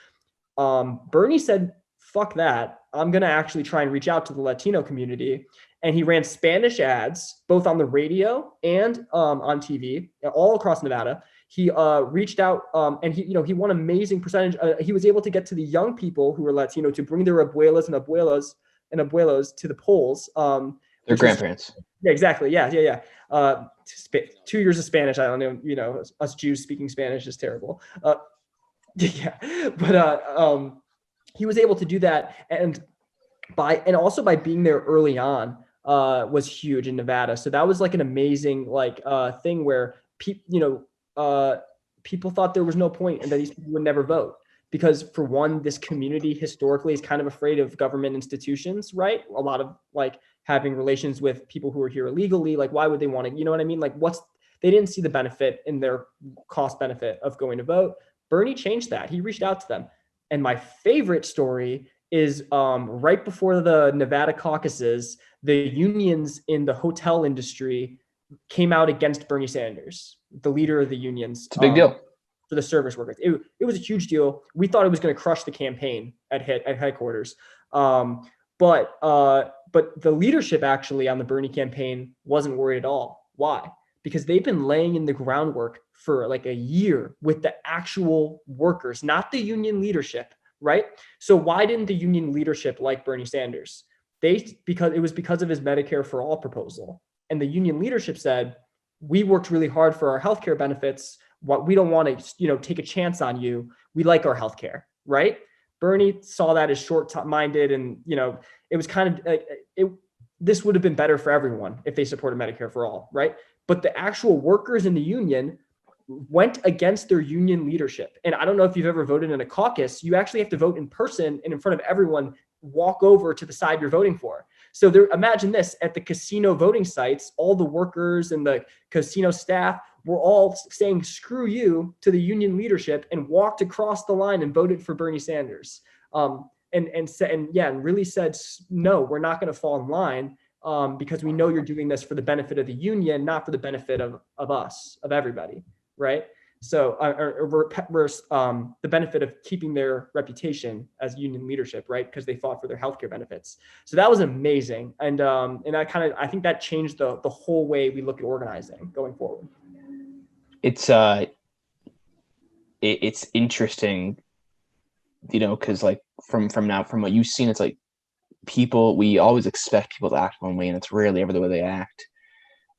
Bernie said, fuck that. I'm going to actually try and reach out to the Latino community. And he ran Spanish ads, both on the radio and on TV, all across Nevada. He reached out and he won an amazing percentage. He was able to get to the young people who were Latino to bring their abuelas and abuelos to the polls. Their grandparents. Yeah, exactly. Yeah. 2 years of Spanish. I don't know. Us Jews speaking Spanish is terrible. Yeah, but he was able to do that, and also by being there early on was huge in Nevada. So that was like an amazing thing where people thought there was no point and that these people would never vote. Because for one, this community historically is kind of afraid of government institutions, right? A lot of having relations with people who are here illegally. Like, why would they want to, you know what I mean? Like they didn't see the benefit in their cost benefit of going to vote. Bernie changed that. He reached out to them. And my favorite story is right before the Nevada caucuses, the unions in the hotel industry came out against Bernie Sanders, the leader of the unions. It's a big deal. For the service workers. It was a huge deal. We thought it was going to crush the campaign at headquarters. But the leadership actually on the Bernie campaign wasn't worried at all. Why? Because they've been laying in the groundwork for like a year with the actual workers, not the union leadership, right? So why didn't the union leadership like Bernie Sanders? Because it was because of his Medicare for All proposal. And the union leadership said, we worked really hard for our healthcare benefits. We don't want to, take a chance on you. We like our healthcare, right? Bernie saw that as short-minded, and it was kind of this would have been better for everyone if they supported Medicare for All, right? But the actual workers in the union went against their union leadership. And I don't know if you've ever voted in a caucus. You actually have to vote in person and in front of everyone. Walk over to the side you're voting for. So imagine this: at the casino voting sites, all the workers and the casino staff were all saying "screw you" to the union leadership and walked across the line and voted for Bernie Sanders. And really said, no, we're not going to fall in line because we know you're doing this for the benefit of the union, not for the benefit of us, of everybody, right? So the benefit of keeping their reputation as union leadership, right? Because they fought for their healthcare benefits. So that was amazing. And I think that changed the whole way we look at organizing going forward. It's interesting, because from what you've seen, it's like we always expect people to act one way, and it's rarely ever the way they act.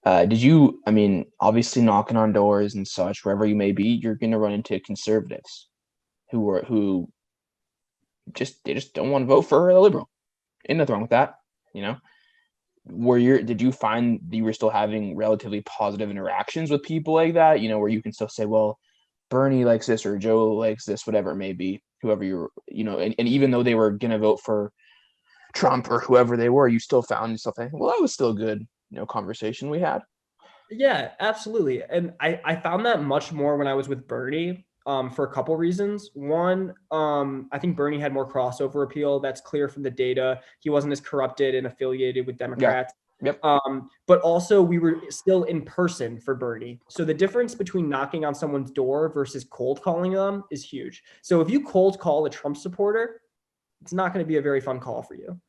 Obviously knocking on doors and such, wherever you may be, you're going to run into conservatives who just don't want to vote for a liberal. Ain't nothing wrong with that, Did you find that you were still having relatively positive interactions with people like that, where you can still say, well, Bernie likes this or Joe likes this, whatever it may be, whoever you're, and even though they were going to vote for Trump or whoever they were, you still found yourself thinking, well, that was still a good, conversation we had. Yeah, absolutely. And I found that much more when I was with Bernie for a couple reasons. One, I think Bernie had more crossover appeal. That's clear from the data. He wasn't as corrupted and affiliated with Democrats. Yeah. Yep. But also we were still in person for Bernie. So the difference between knocking on someone's door versus cold calling them is huge. So if you cold call a Trump supporter, it's not going to be a very fun call for you.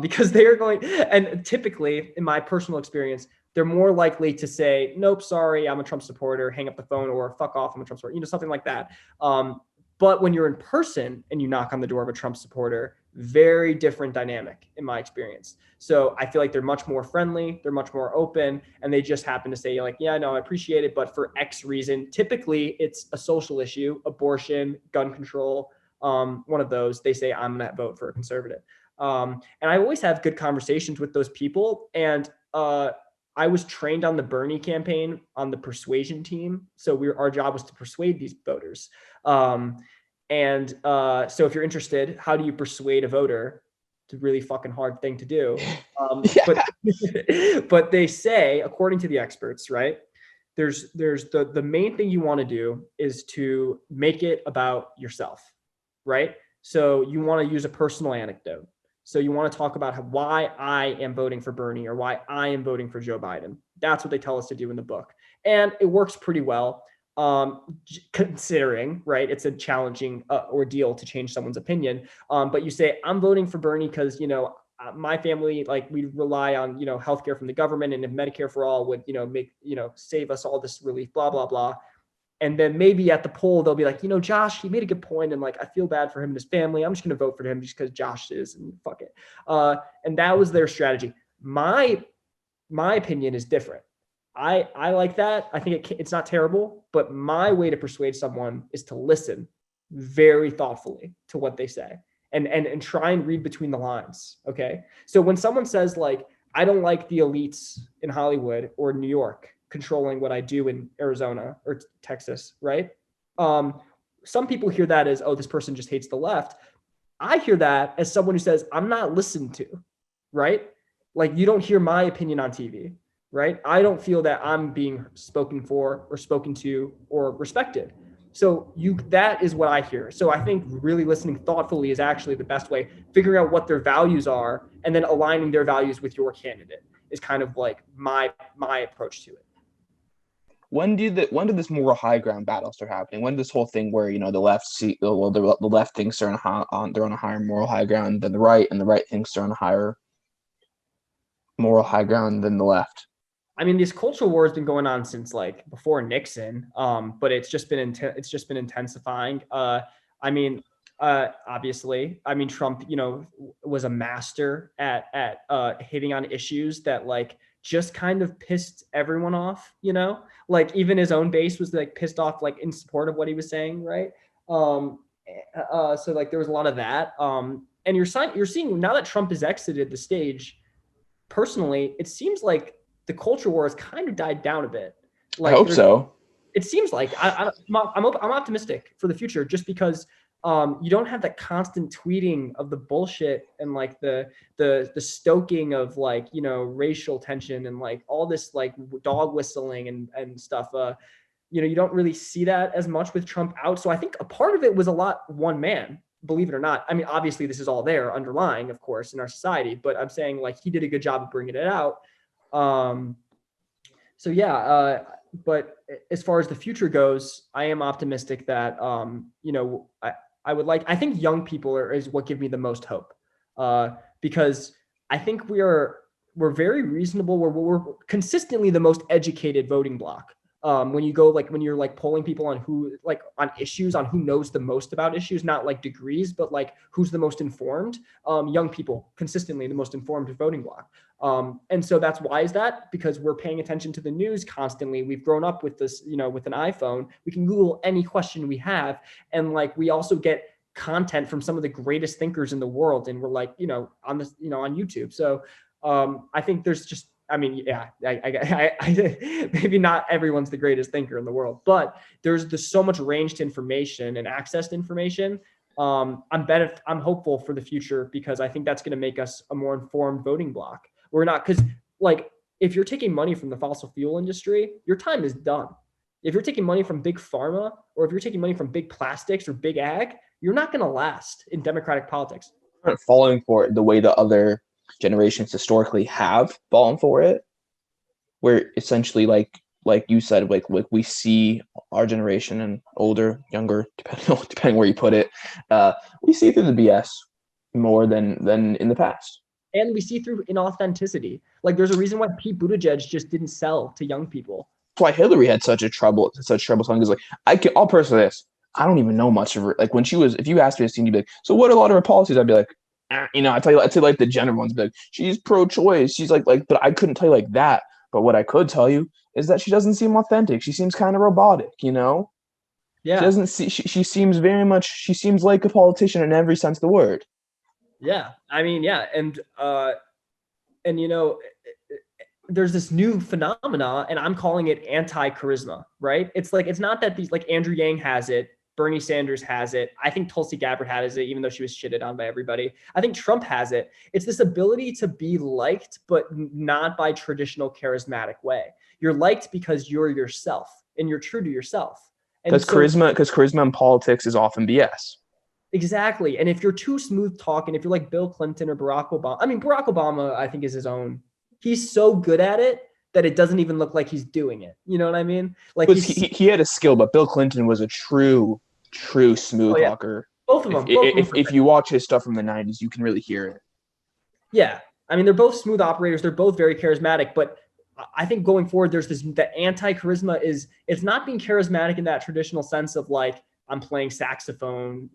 Because they are going, and typically, in my personal experience, they're more likely to say, nope, sorry, I'm a Trump supporter, hang up the phone, or fuck off, I'm a Trump supporter, something like that. But when you're in person and you knock on the door of a Trump supporter, Very different dynamic in my experience. So I feel like they're much more friendly, they're much more open, and they just happen to say like, yeah, no, I appreciate it, but for X reason. Typically, it's a social issue, abortion, gun control, one of those. They say I'm gonna vote for a conservative, and I always have good conversations with those people. And I was trained on the Bernie campaign on the persuasion team, so our job was to persuade these voters. So if you're interested, how do you persuade a voter? It's a really fucking hard thing to do. But they say, according to the experts, right? There's the main thing you want to do is to make it about yourself, right? So you want to use a personal anecdote. So you want to talk about why I am voting for Bernie or why I am voting for Joe Biden. That's what they tell us to do in the book. And it works pretty well. Considering, right, it's a challenging ordeal to change someone's opinion. But you say, I'm voting for Bernie because, my family, like, we rely on, healthcare from the government, and if Medicare for all would, make, save us all this relief, blah, blah, blah. And then maybe at the poll, they'll be like, Josh, he made a good point, and like, I feel bad for him and his family. I'm just going to vote for him just because Josh is, and fuck it. And that was their strategy. My opinion is different. I like that. I think it's not terrible, but my way to persuade someone is to listen very thoughtfully to what they say and try and read between the lines. Okay. So when someone says like, I don't like the elites in Hollywood or New York controlling what I do in Arizona or Texas, right? Some people hear that as, oh, this person just hates the left. I hear that as someone who says, I'm not listened to, right? Like, you don't hear my opinion on TV. Right? I don't feel that I'm being spoken for or spoken to or respected. So that is what I hear. So I think really listening thoughtfully is actually the best way. Figuring out what their values are and then aligning their values with your candidate is kind of like my approach to it. When did this moral high ground battle start happening? When did this whole thing where, the left thinks they're on a higher moral high ground than the right, and the right thinks they're on a higher moral high ground than the left? I mean, this cultural war has been going on since like before Nixon, but it's just been intensifying. Obviously, I mean, Trump, was a master at hitting on issues that like just kind of pissed everyone off. Like even his own base was like pissed off, like in support of what he was saying, right? So like there was a lot of that. And you're seeing now that Trump has exited the stage. Personally, it seems like the culture war has kind of died down a bit. Like, I hope so. It seems like I'm optimistic for the future, just because you don't have that constant tweeting of the bullshit and like the stoking of like, racial tension and like all this like dog whistling and stuff. You don't really see that as much with Trump out. So I think a part of it was a lot one man, believe it or not. I mean, obviously this is all there underlying, of course, in our society, but I'm saying like he did a good job of bringing it out. But as far as the future goes, I am optimistic that, I think young people is what give me the most hope, because I think we're very reasonable. We're consistently the most educated voting bloc. When you're like polling people on who, like on issues, on who knows the most about issues, not like degrees, but like who's the most informed, young people consistently the most informed voting bloc. And so why is that? Because we're paying attention to the news constantly. We've grown up with this, with an iPhone, we can Google any question we have. And like, we also get content from some of the greatest thinkers in the world. And we're like, on this, on YouTube. So I think there's just, I mean, yeah, I maybe not everyone's the greatest thinker in the world, but there's so much range to information and access to information. I'm hopeful for the future, because I think that's going to make us a more informed voting bloc. We're not, because like, if you're taking money from the fossil fuel industry, your time is done. If you're taking money from big pharma, or if you're taking money from big plastics or big ag, you're not going to last in democratic politics. Not falling for it the way the other generations historically have fallen for it, where essentially like you said, like we see our generation and older, younger, depending where you put it, we see through the BS more than in the past. And we see through inauthenticity. Like, there's a reason why Pete Buttigieg just didn't sell to young people. That's why Hillary had such trouble selling, because like I'll personally this. I don't even know much of her. Like when she was, if you asked me this, you'd be like, so what are a lot of her policies? I'd be like, I tell you like the gender ones, be like, she's pro-choice. She's like, but I couldn't tell you like that. But what I could tell you is that she doesn't seem authentic. She seems kind of robotic, you know? She Yeah. doesn't see, she seems very much, she seems like a politician in every sense of the word. Yeah. I mean, yeah. And there's this new phenomena, and I'm calling it anti-charisma, right? It's like, it's not that these, like Andrew Yang has it, Bernie Sanders has it. I think Tulsi Gabbard has it, even though she was shitted on by everybody. I think Trump has it. It's this ability to be liked, but not by traditional charismatic way. You're liked because you're yourself and you're true to yourself. And so Because charisma in politics is often BS. exactly. And if you're too smooth talking, if you're like Bill Clinton or Barack Obama, I mean, Barack Obama, I think is his own. He's so good at it that it doesn't even look like he's doing it. You know what I mean? Like Was he's, he had a skill, but Bill Clinton was a true oh smooth yeah, talker. both of them. If you watch his stuff from the '90s, you can really hear it. Yeah. I mean, they're both smooth operators. They're both very charismatic, but I think going forward, there's this, the anti-charisma is, it's not being charismatic in that traditional sense of like, I'm playing saxophone,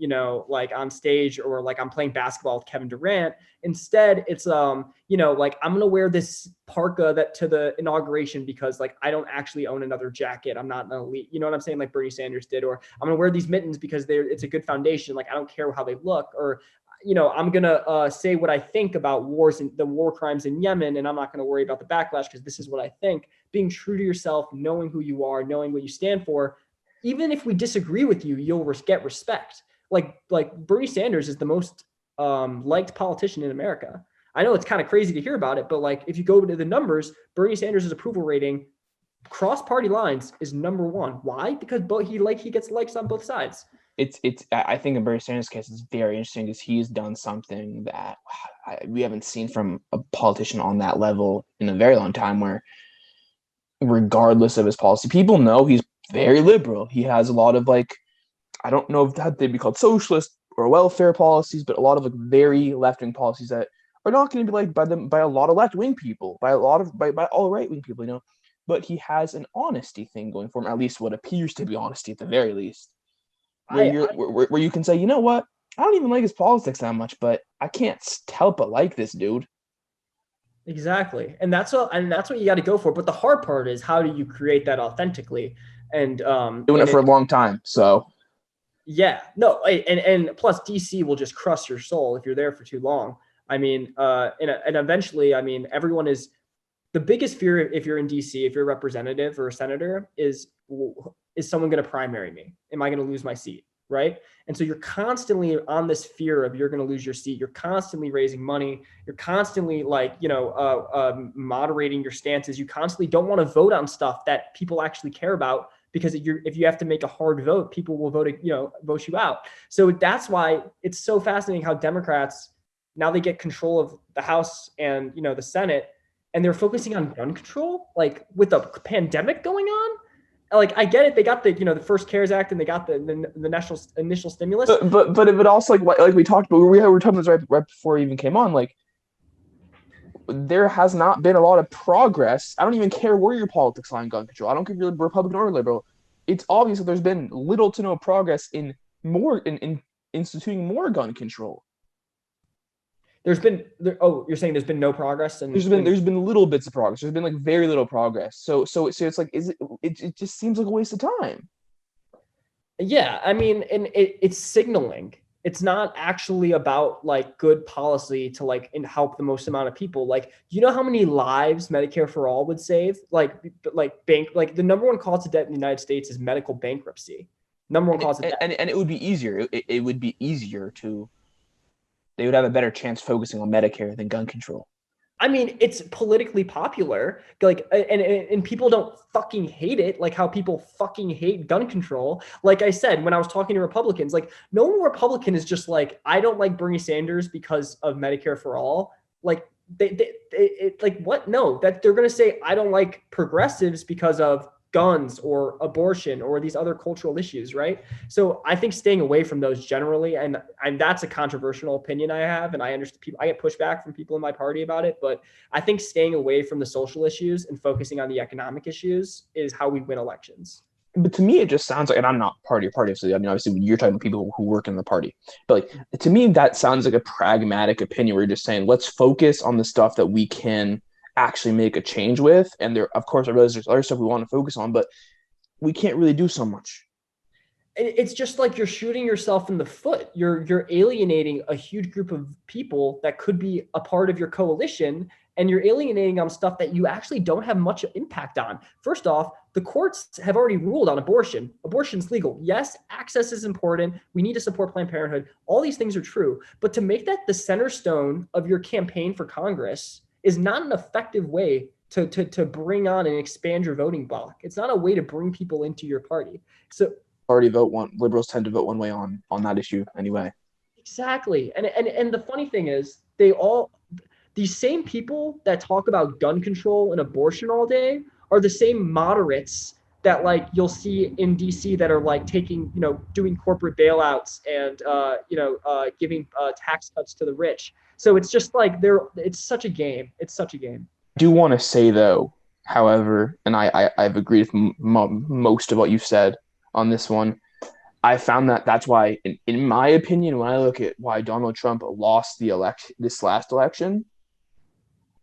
like on stage, or like I'm playing basketball with Kevin Durant. Instead, it's, like I'm going to wear this parka that to the inauguration because like I don't actually own another jacket. I'm not an elite, you know what I'm saying? Like Bernie Sanders did, or I'm going to wear these mittens because it's a good foundation. Like I don't care how they look, or I'm going to say what I think about wars and the war crimes in Yemen, and I'm not going to worry about the backlash because this is what I think. Being true to yourself, knowing who you are, knowing what you stand for. Even if we disagree with you, you'll get respect. Like Bernie Sanders is the most liked politician in America. I know it's kind of crazy to hear about it, but like if you go to the numbers, Bernie Sanders' approval rating cross party lines is number one. Why? Because he gets likes on both sides. It's I think in Bernie Sanders' case, it's very interesting because he's done something that we haven't seen from a politician on that level in a very long time. Where regardless of his policy, people know he's very liberal. He has a lot of like, I don't know if that they'd be called socialist or welfare policies, but a lot of like very left wing policies that are not going to be liked by a lot of left wing people, by all right wing people, But he has an honesty thing going for him, at least what appears to be honesty at the very least, where you can say, you know what, I don't even like his politics that much, but I can't help but like this dude. Exactly. And that's what you got to go for. But the hard part is, how do you create that authentically? And Doing it for a long time. So yeah, no, and plus DC will just crush your soul if you're there for too long. I mean, and eventually, I mean, everyone is, the biggest fear if you're in DC, if you're a representative or a senator, is someone going to primary me? Am I going to lose my seat? Right. And so you're constantly on this fear of you're going to lose your seat. You're constantly raising money. You're constantly like, moderating your stances. You constantly don't want to vote on stuff that people actually care about, because if you have to make a hard vote, people will vote you out. So that's why it's so fascinating how Democrats, now they get control of the House and, the Senate, and they're focusing on gun control, like with a pandemic going on. Like I get it, they got the first CARES Act and they got the national initial stimulus. But it also like we talked about, we were talking about this right before we even came on. Like there has not been a lot of progress. I don't even care where your politics lie on gun control. I don't care if you're Republican or liberal. It's obvious that there's been little to no progress in instituting more gun control. There's been you're saying there's been no progress, and there's been little bits of progress. There's been like very little progress. So it's like, it just seems like a waste of time. Yeah, I mean, and it's signaling. It's not actually about like good policy to like help the most amount of people. Like, you know how many lives Medicare for All would save? Like the number one cause of death in the United States is medical bankruptcy. Number one cause of death. And it would be easier. It would be easier to. They would have a better chance focusing on Medicare than gun control. I mean, it's politically popular, like, and people don't fucking hate it, like how people fucking hate gun control. Like I said, when I was talking to Republicans, like no Republican is just like, I don't like Bernie Sanders because of Medicare for All. Like like what? No, that they're gonna say I don't like progressives because of guns or abortion or these other cultural issues, right? So I think staying away from those generally, and that's a controversial opinion I have, and I understand I get pushback from people in my party about it, but I think staying away from the social issues and focusing on the economic issues is how we win elections. but to me, it just sounds like, and I'm not part of your party, so I mean, obviously, you're talking about people who work in the party, but like to me, that sounds like a pragmatic opinion where you're just saying, let's focus on the stuff that we can actually make a change with, and there, of course, I realize there's other stuff we want to focus on, but we can't really do so much. It's just like you're shooting yourself in the foot. You're alienating a huge group of people that could be a part of your coalition, and you're alienating on stuff that you actually don't have much impact on. First off, the courts have already ruled on abortion. Abortion's legal. Yes, access is important. We need to support Planned Parenthood. All these things are true, but to make that the center stone of your campaign for Congress is not an effective way to bring on and expand your voting block. It's not a way to bring people into your party. So Party vote one liberals tend to vote one way on that issue anyway. exactly. And the funny thing is these same people that talk about gun control and abortion all day are the same moderates that like you'll see in DC that are like taking, doing corporate bailouts and giving tax cuts to the rich. So it's just like it's such a game. It's such a game. I do want to say though, however, and I've agreed with most of what you've said on this one. I found that that's why, in my opinion, when I look at why Donald Trump lost this last election,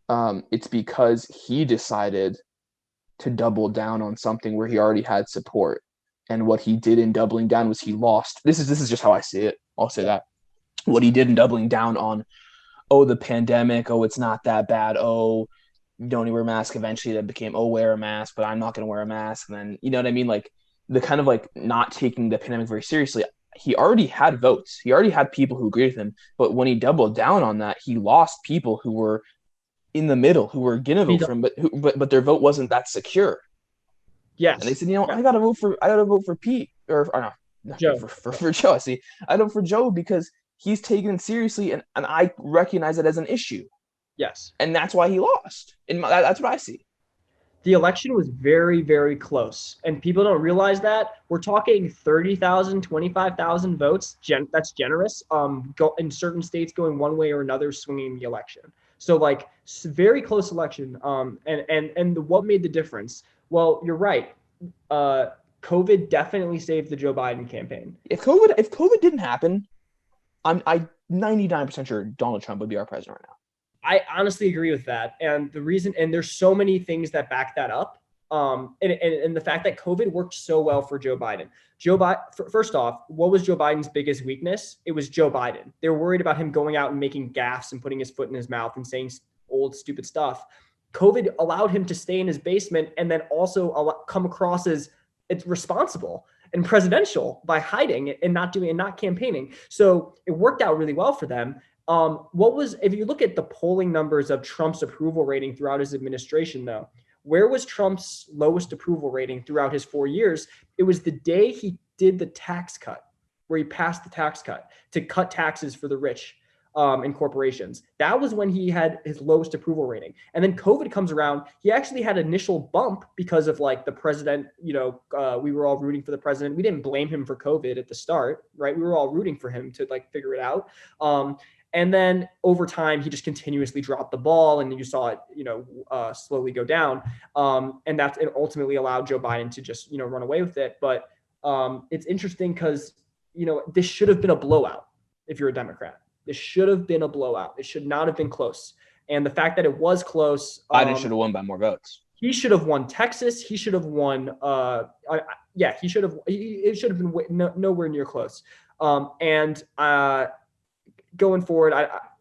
it's because he decided to double down on something where he already had support, and what he did in doubling down was he lost. This is just how I see it. I'll say that what he did in doubling down on, oh, the pandemic, oh, it's not that bad, oh, you don't wear a mask. Eventually, that became, oh, wear a mask, but I'm not going to wear a mask, and then you know what I mean, like the kind of like not taking the pandemic very seriously. He already had votes. He already had people who agreed with him. But when he doubled down on that, he lost people who were in the middle, who were gonna vote for him, but their vote wasn't that secure. Yes. And they said, I gotta vote for Pete or no, Joe. For Joe. See, I vote for Joe because he's taken it seriously, and I recognize it as an issue. Yes. And that's why he lost. That's what I see. The election was very, very close. And people don't realize that. We're talking 30,000, 25,000 votes. That's generous. In certain states going one way or another, swinging the election. So like very close election. And what made the difference? Well, you're right. COVID definitely saved the Joe Biden campaign. If COVID didn't happen, I'm 99% sure Donald Trump would be our president right now. I honestly agree with that. And the reason, and there's so many things that back that up. And the fact that COVID worked so well for Joe Biden. First off, what was Joe Biden's biggest weakness? It was Joe Biden. They were worried about him going out and making gaffes and putting his foot in his mouth and saying old, stupid stuff. COVID allowed him to stay in his basement and then also come across as it's responsible and presidential by hiding and not campaigning. So it worked out really well for them. If you look at the polling numbers of Trump's approval rating throughout his administration, though, where was Trump's lowest approval rating throughout his 4 years? It was the day he did the tax cut, where he passed the tax cut to cut taxes for the rich and corporations. That was when he had his lowest approval rating. And then COVID comes around. He actually had an initial bump because of like the president, we were all rooting for the president. We didn't blame him for COVID at the start, right? We were all rooting for him to like figure it out. And then over time, he just continuously dropped the ball, and you saw it, slowly go down. And it ultimately allowed Joe Biden to just, run away with it. But it's interesting because, this should have been a blowout if you're a Democrat. This should have been a blowout. It should not have been close. And the fact that it was close. Biden should have won by more votes. He should have won Texas. He should have won. He should have. It should have been nowhere near close. Going forward,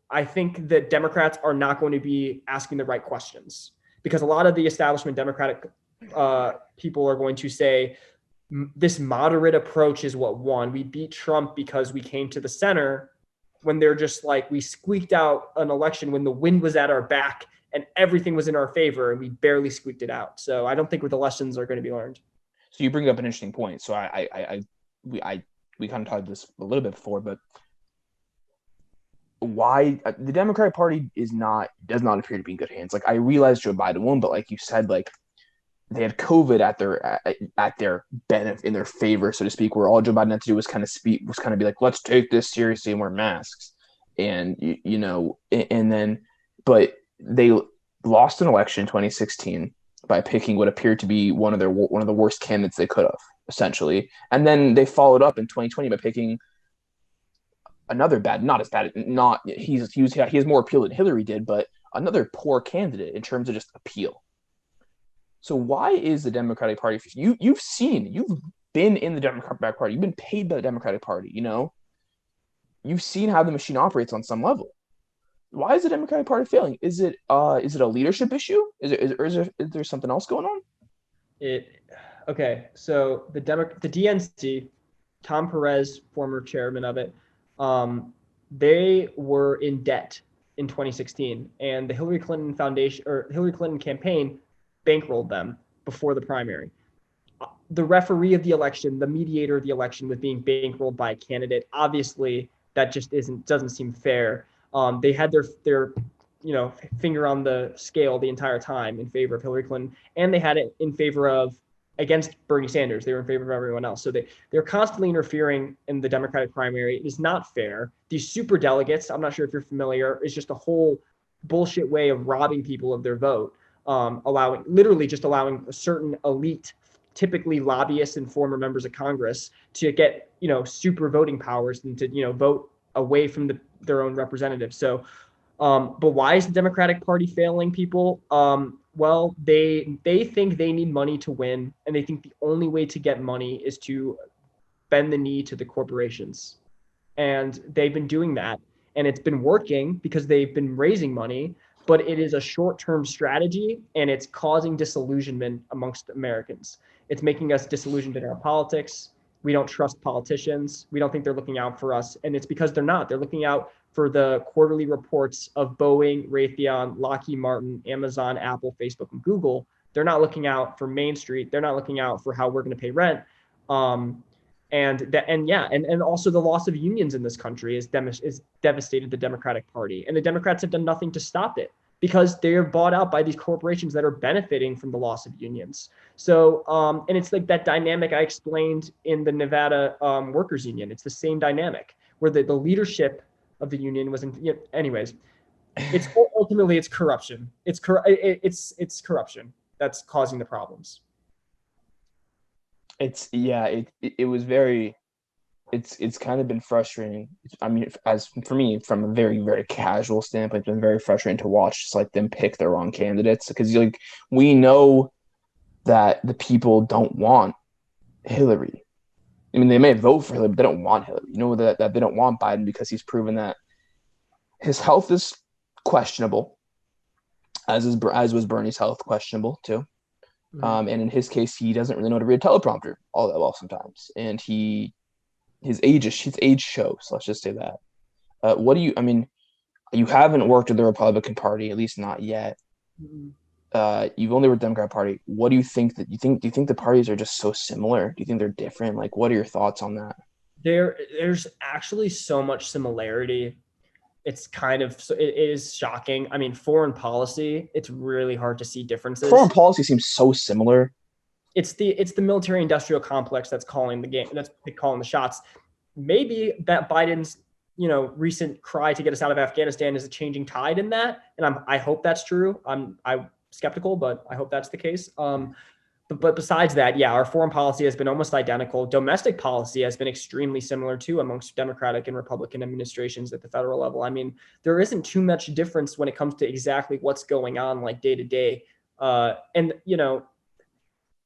I think that Democrats are not going to be asking the right questions because a lot of the establishment Democratic people are going to say this moderate approach is what won. We beat Trump because we came to the center, when they're just like, we squeaked out an election when the wind was at our back and everything was in our favor and we barely squeaked it out. So I don't think the lessons are going to be learned. So you bring up an interesting point. So we kind of talked this a little bit before, but why the Democratic Party does not appear to be in good hands. Like I realize Joe Biden won, but like you said, like they had COVID at their benefit, in their favor, so to speak, where all Joe Biden had to do was kind of be like, let's take this seriously and wear masks. And, but they lost an election in 2016 by picking what appeared to be one of the worst candidates they could have, essentially. And then they followed up in 2020 by picking another bad, not as bad, not he has more appeal than Hillary did, but another poor candidate in terms of just appeal. So why is the Democratic Party? You've been in the Democratic Party, you've been paid by the Democratic Party. You've seen how the machine operates on some level. Why is the Democratic Party failing? Is it a leadership issue? Is there something else going on? So the DNC, Tom Perez, former chairman of it, they were in debt in 2016, and the Hillary Clinton Foundation or Hillary Clinton campaign bankrolled them before the primary. The referee of the election, the mediator of the election, was being bankrolled by a candidate. Obviously, that just doesn't seem fair. They had their finger on the scale the entire time in favor of Hillary Clinton, and they had it in favor of against Bernie Sanders. They were in favor of everyone else. So they're constantly interfering in the Democratic primary. It is not fair. These super delegates, I'm not sure if you're familiar, is just a whole bullshit way of robbing people of their vote, allowing a certain elite, typically lobbyists and former members of Congress, to get, super voting powers and to, vote away from their own representatives. So, but why is the Democratic Party failing people? Well, they think they need money to win, and they think the only way to get money is to bend the knee to the corporations. And they've been doing that, and it's been working because they've been raising money, but it is a short-term strategy, and it's causing disillusionment amongst Americans. It's making us disillusioned in our politics. We don't trust politicians. We don't think they're looking out for us, and it's because they're not. They're looking out for the quarterly reports of Boeing, Raytheon, Lockheed Martin, Amazon, Apple, Facebook, and Google. They're not looking out for Main Street. They're not looking out for how we're going to pay rent. And also the loss of unions in this country is devastated the Democratic Party. And the Democrats have done nothing to stop it because they are bought out by these corporations that are benefiting from the loss of unions. So, and it's like that dynamic I explained in the Nevada workers union. It's the same dynamic where the leadership of the union was anyways, it's ultimately it's corruption. It's corruption that's causing the problems. It's kind of been frustrating. I mean, as for me, from a very, very casual standpoint, it's been very frustrating to watch just like them pick the wrong candidates because we know that the people don't want Hillary. I mean, they may vote for Hillary, but they don't want Hillary. That they don't want Biden because he's proven that his health is questionable, as was Bernie's health questionable too. Mm-hmm. And in his case, he doesn't really know how to read a teleprompter all that well sometimes, and his age shows. Let's just say that. You haven't worked with the Republican Party, at least not yet. Mm-hmm. You've only worked with the Democrat Party. What do you think do you think the parties are just so similar? Do you think they're different? Like, what are your thoughts on that? There's actually so much similarity. It is shocking. I mean, foreign policy, it's really hard to see differences. Foreign policy seems so similar. It's the military industrial complex that's calling the game, that's calling the shots. Maybe that Biden's, recent cry to get us out of Afghanistan is a changing tide in that. And I hope that's true. I'm skeptical, but I hope that's the case. But besides that, yeah, our foreign policy has been almost identical. Domestic policy has been extremely similar too amongst Democratic and Republican administrations at the federal level. I mean, there isn't too much difference when it comes to exactly what's going on like day to day.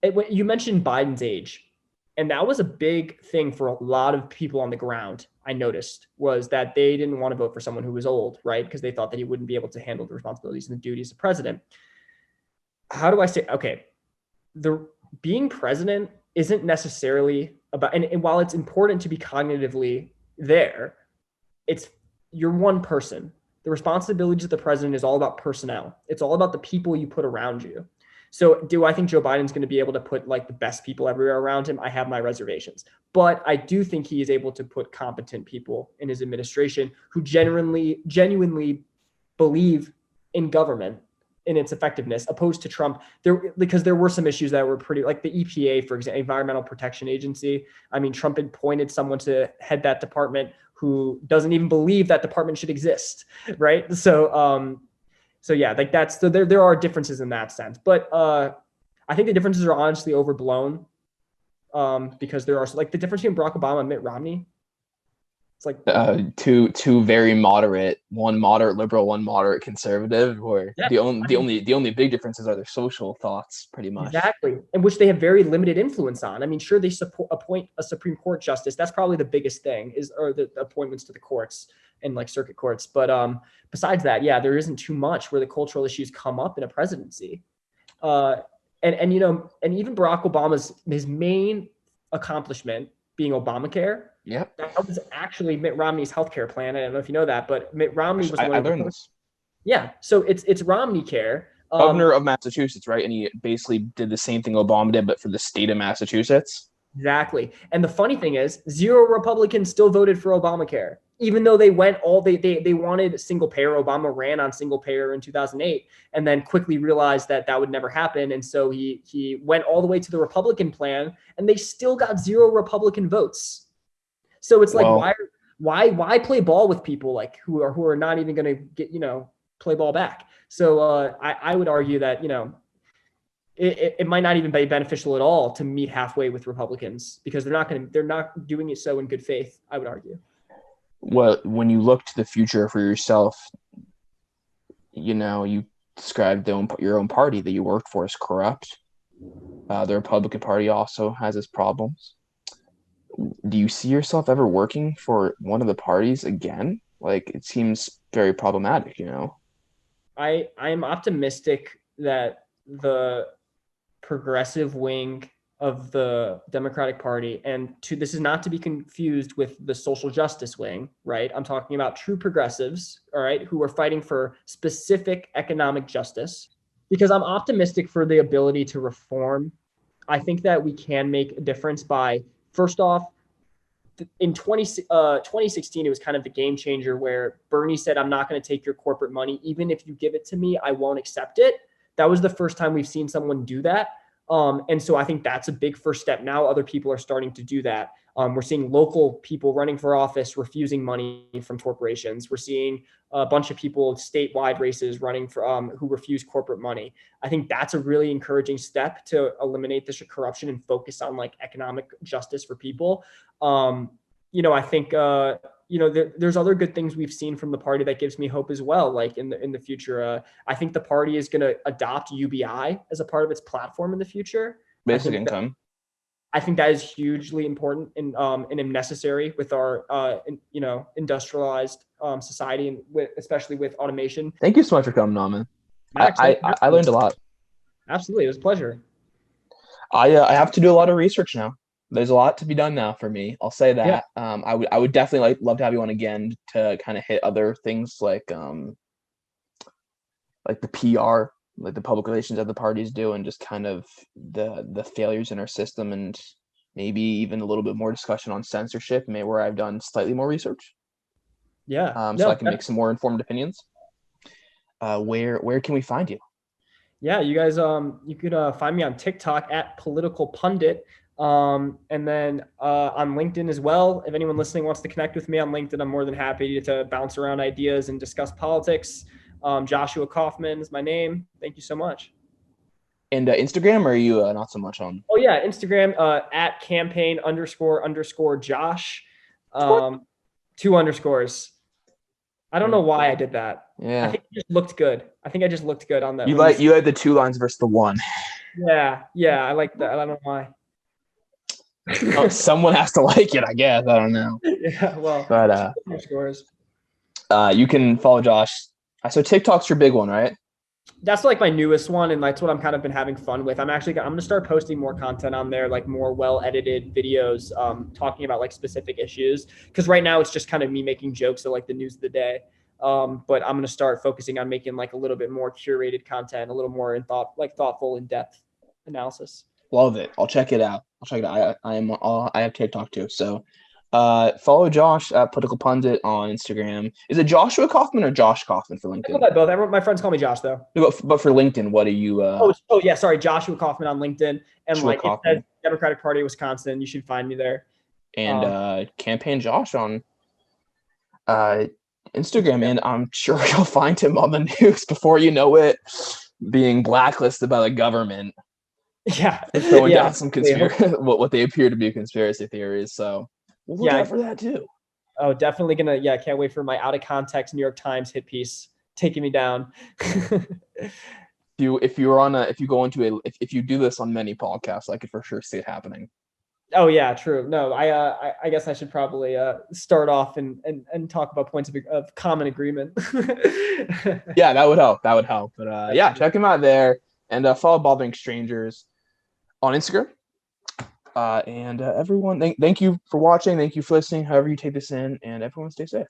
You mentioned Biden's age, and that was a big thing for a lot of people on the ground. I noticed was that they didn't want to vote for someone who was old, right? Because they thought that he wouldn't be able to handle the responsibilities and the duties of president. How do I say, okay, the being president isn't necessarily about, and while it's important to be cognitively there, you're one person. The responsibilities of the president is all about personnel. It's all about the people you put around you. So do I think Joe Biden's going to be able to put like the best people everywhere around him? I have my reservations, but I do think he is able to put competent people in his administration who genuinely believe in government, in its effectiveness, opposed to Trump. Because there were some issues that were pretty, like the EPA, for example, Environmental Protection Agency. I mean, Trump had appointed someone to head that department who doesn't even believe that department should exist, right? So yeah, like there are differences in that sense, but I think the differences are honestly overblown. because there are like the difference between Barack Obama and Mitt Romney. It's like two very moderate, one moderate liberal, one moderate conservative, or yeah, the only big differences are their social thoughts, pretty much. exactly, in which they have very limited influence on. I mean, sure, they appoint a Supreme Court justice. That's probably the biggest thing or the appointments to the courts and like circuit courts. But besides that, yeah, there isn't too much where the cultural issues come up in a presidency. And even Barack Obama's his main accomplishment being Obamacare. Yep. That was actually Mitt Romney's healthcare plan. I don't know if you know that, but Mitt Romney was I learned this. Yeah, so it's Romney Care. Governor of Massachusetts, right? And he basically did the same thing Obama did, but for the state of Massachusetts. Exactly. And the funny thing is, 0 Republicans still voted for Obamacare, even though they wanted single payer. Obama ran on single payer in 2008 and then quickly realized that would never happen. And so he went all the way to the Republican plan, and they still got 0 Republican votes. So it's like, why play ball with people like who are not even going to get, play ball back. So I would argue that, it might not even be beneficial at all to meet halfway with Republicans, because they're not doing it so in good faith, I would argue. Well, when you look to the future for yourself, you described your own party that you worked for is corrupt. The Republican Party also has its problems. Do you see yourself ever working for one of the parties again? Like, it seems very problematic, I'm optimistic that the progressive wing of the Democratic Party, and this is not to be confused with the social justice wing, right? I'm talking about true progressives, all right, who are fighting for specific economic justice, because I'm optimistic for the ability to reform. I think that we can make a difference by, first off, in 2016, it was kind of the game changer where Bernie said, I'm not going to take your corporate money. Even if you give it to me, I won't accept it. That was the first time we've seen someone do that. And so I think that's a big first step. Now other people are starting to do that. We're seeing local people running for office refusing money from corporations. We're seeing a bunch of people statewide races running for who refuse corporate money. I think that's a really encouraging step to eliminate this corruption and focus on like economic justice for people. I think there's other good things we've seen from the party that gives me hope as well. Like in the future, I think the party is going to adopt UBI as a part of its platform in the future. Basic income. I think that is hugely important and necessary with our industrialized society, and especially with automation. Thank you so much for coming on, man. Max, I learned a lot. Absolutely, it was a pleasure. I have to do a lot of research now. There's a lot to be done now for me. I'll say that. Yeah. I would definitely love to have you on again to kind of hit other things like the PR, like the public relations that the parties do, and just kind of the failures in our system, and maybe even a little bit more discussion on censorship, where I've done slightly more research. Yeah. So I can make some more informed opinions. Where can we find you? Yeah, you guys, you could find me on TikTok at Political Pundit. And then on LinkedIn as well. If anyone listening wants to connect with me on LinkedIn, I'm more than happy to bounce around ideas and discuss politics. Joshua Kaufman is my name. Thank you so much. And Instagram, or are you not so much on? Oh yeah, Instagram at campaign__Josh. 2 underscores. I don't know why I did that. Yeah, I think it just looked good. On that. You like the 2 lines versus the 1. Yeah, I like that. I don't know why. Someone has to like it, I guess. I don't know. Yeah, well, but underscores. You can follow Josh. So TikTok's your big one, right? That's like my newest one, and that's what I'm kind of been having fun with. I'm going to start posting more content on there, like more well-edited videos, talking about like specific issues. Because right now it's just kind of me making jokes of like the news of the day. But I'm going to start focusing on making like a little bit more curated content, a little more thoughtful, in-depth analysis. Love it. I'll check it out. I have TikTok too. So follow Josh at Political Pundit on Instagram. Is it Joshua Kaufman or Josh Kaufman for LinkedIn? I go by both. My friends call me Josh though. But for LinkedIn, what are you? Sorry, Joshua Kaufman on LinkedIn, and it says Democratic Party of Wisconsin. You should find me there. And Campaign Josh on Instagram, and I'm sure you'll find him on the news before you know it, being blacklisted by the government. Yeah, throwing yeah. down some conspiracy, what they appear to be conspiracy theories. So we'll look out for that too. Oh, definitely gonna. Yeah, can't wait for my out of context New York Times hit piece taking me down. If you go into if you do this on many podcasts, I could for sure see it happening. Oh yeah, true. No, I guess I should probably start off and talk about points of common agreement. Yeah, that would help. That would help. But yeah, check him out there and follow Bothering Strangers on Instagram. And everyone, thank you for watching. Thank you for listening. However you take this in, and everyone stay safe.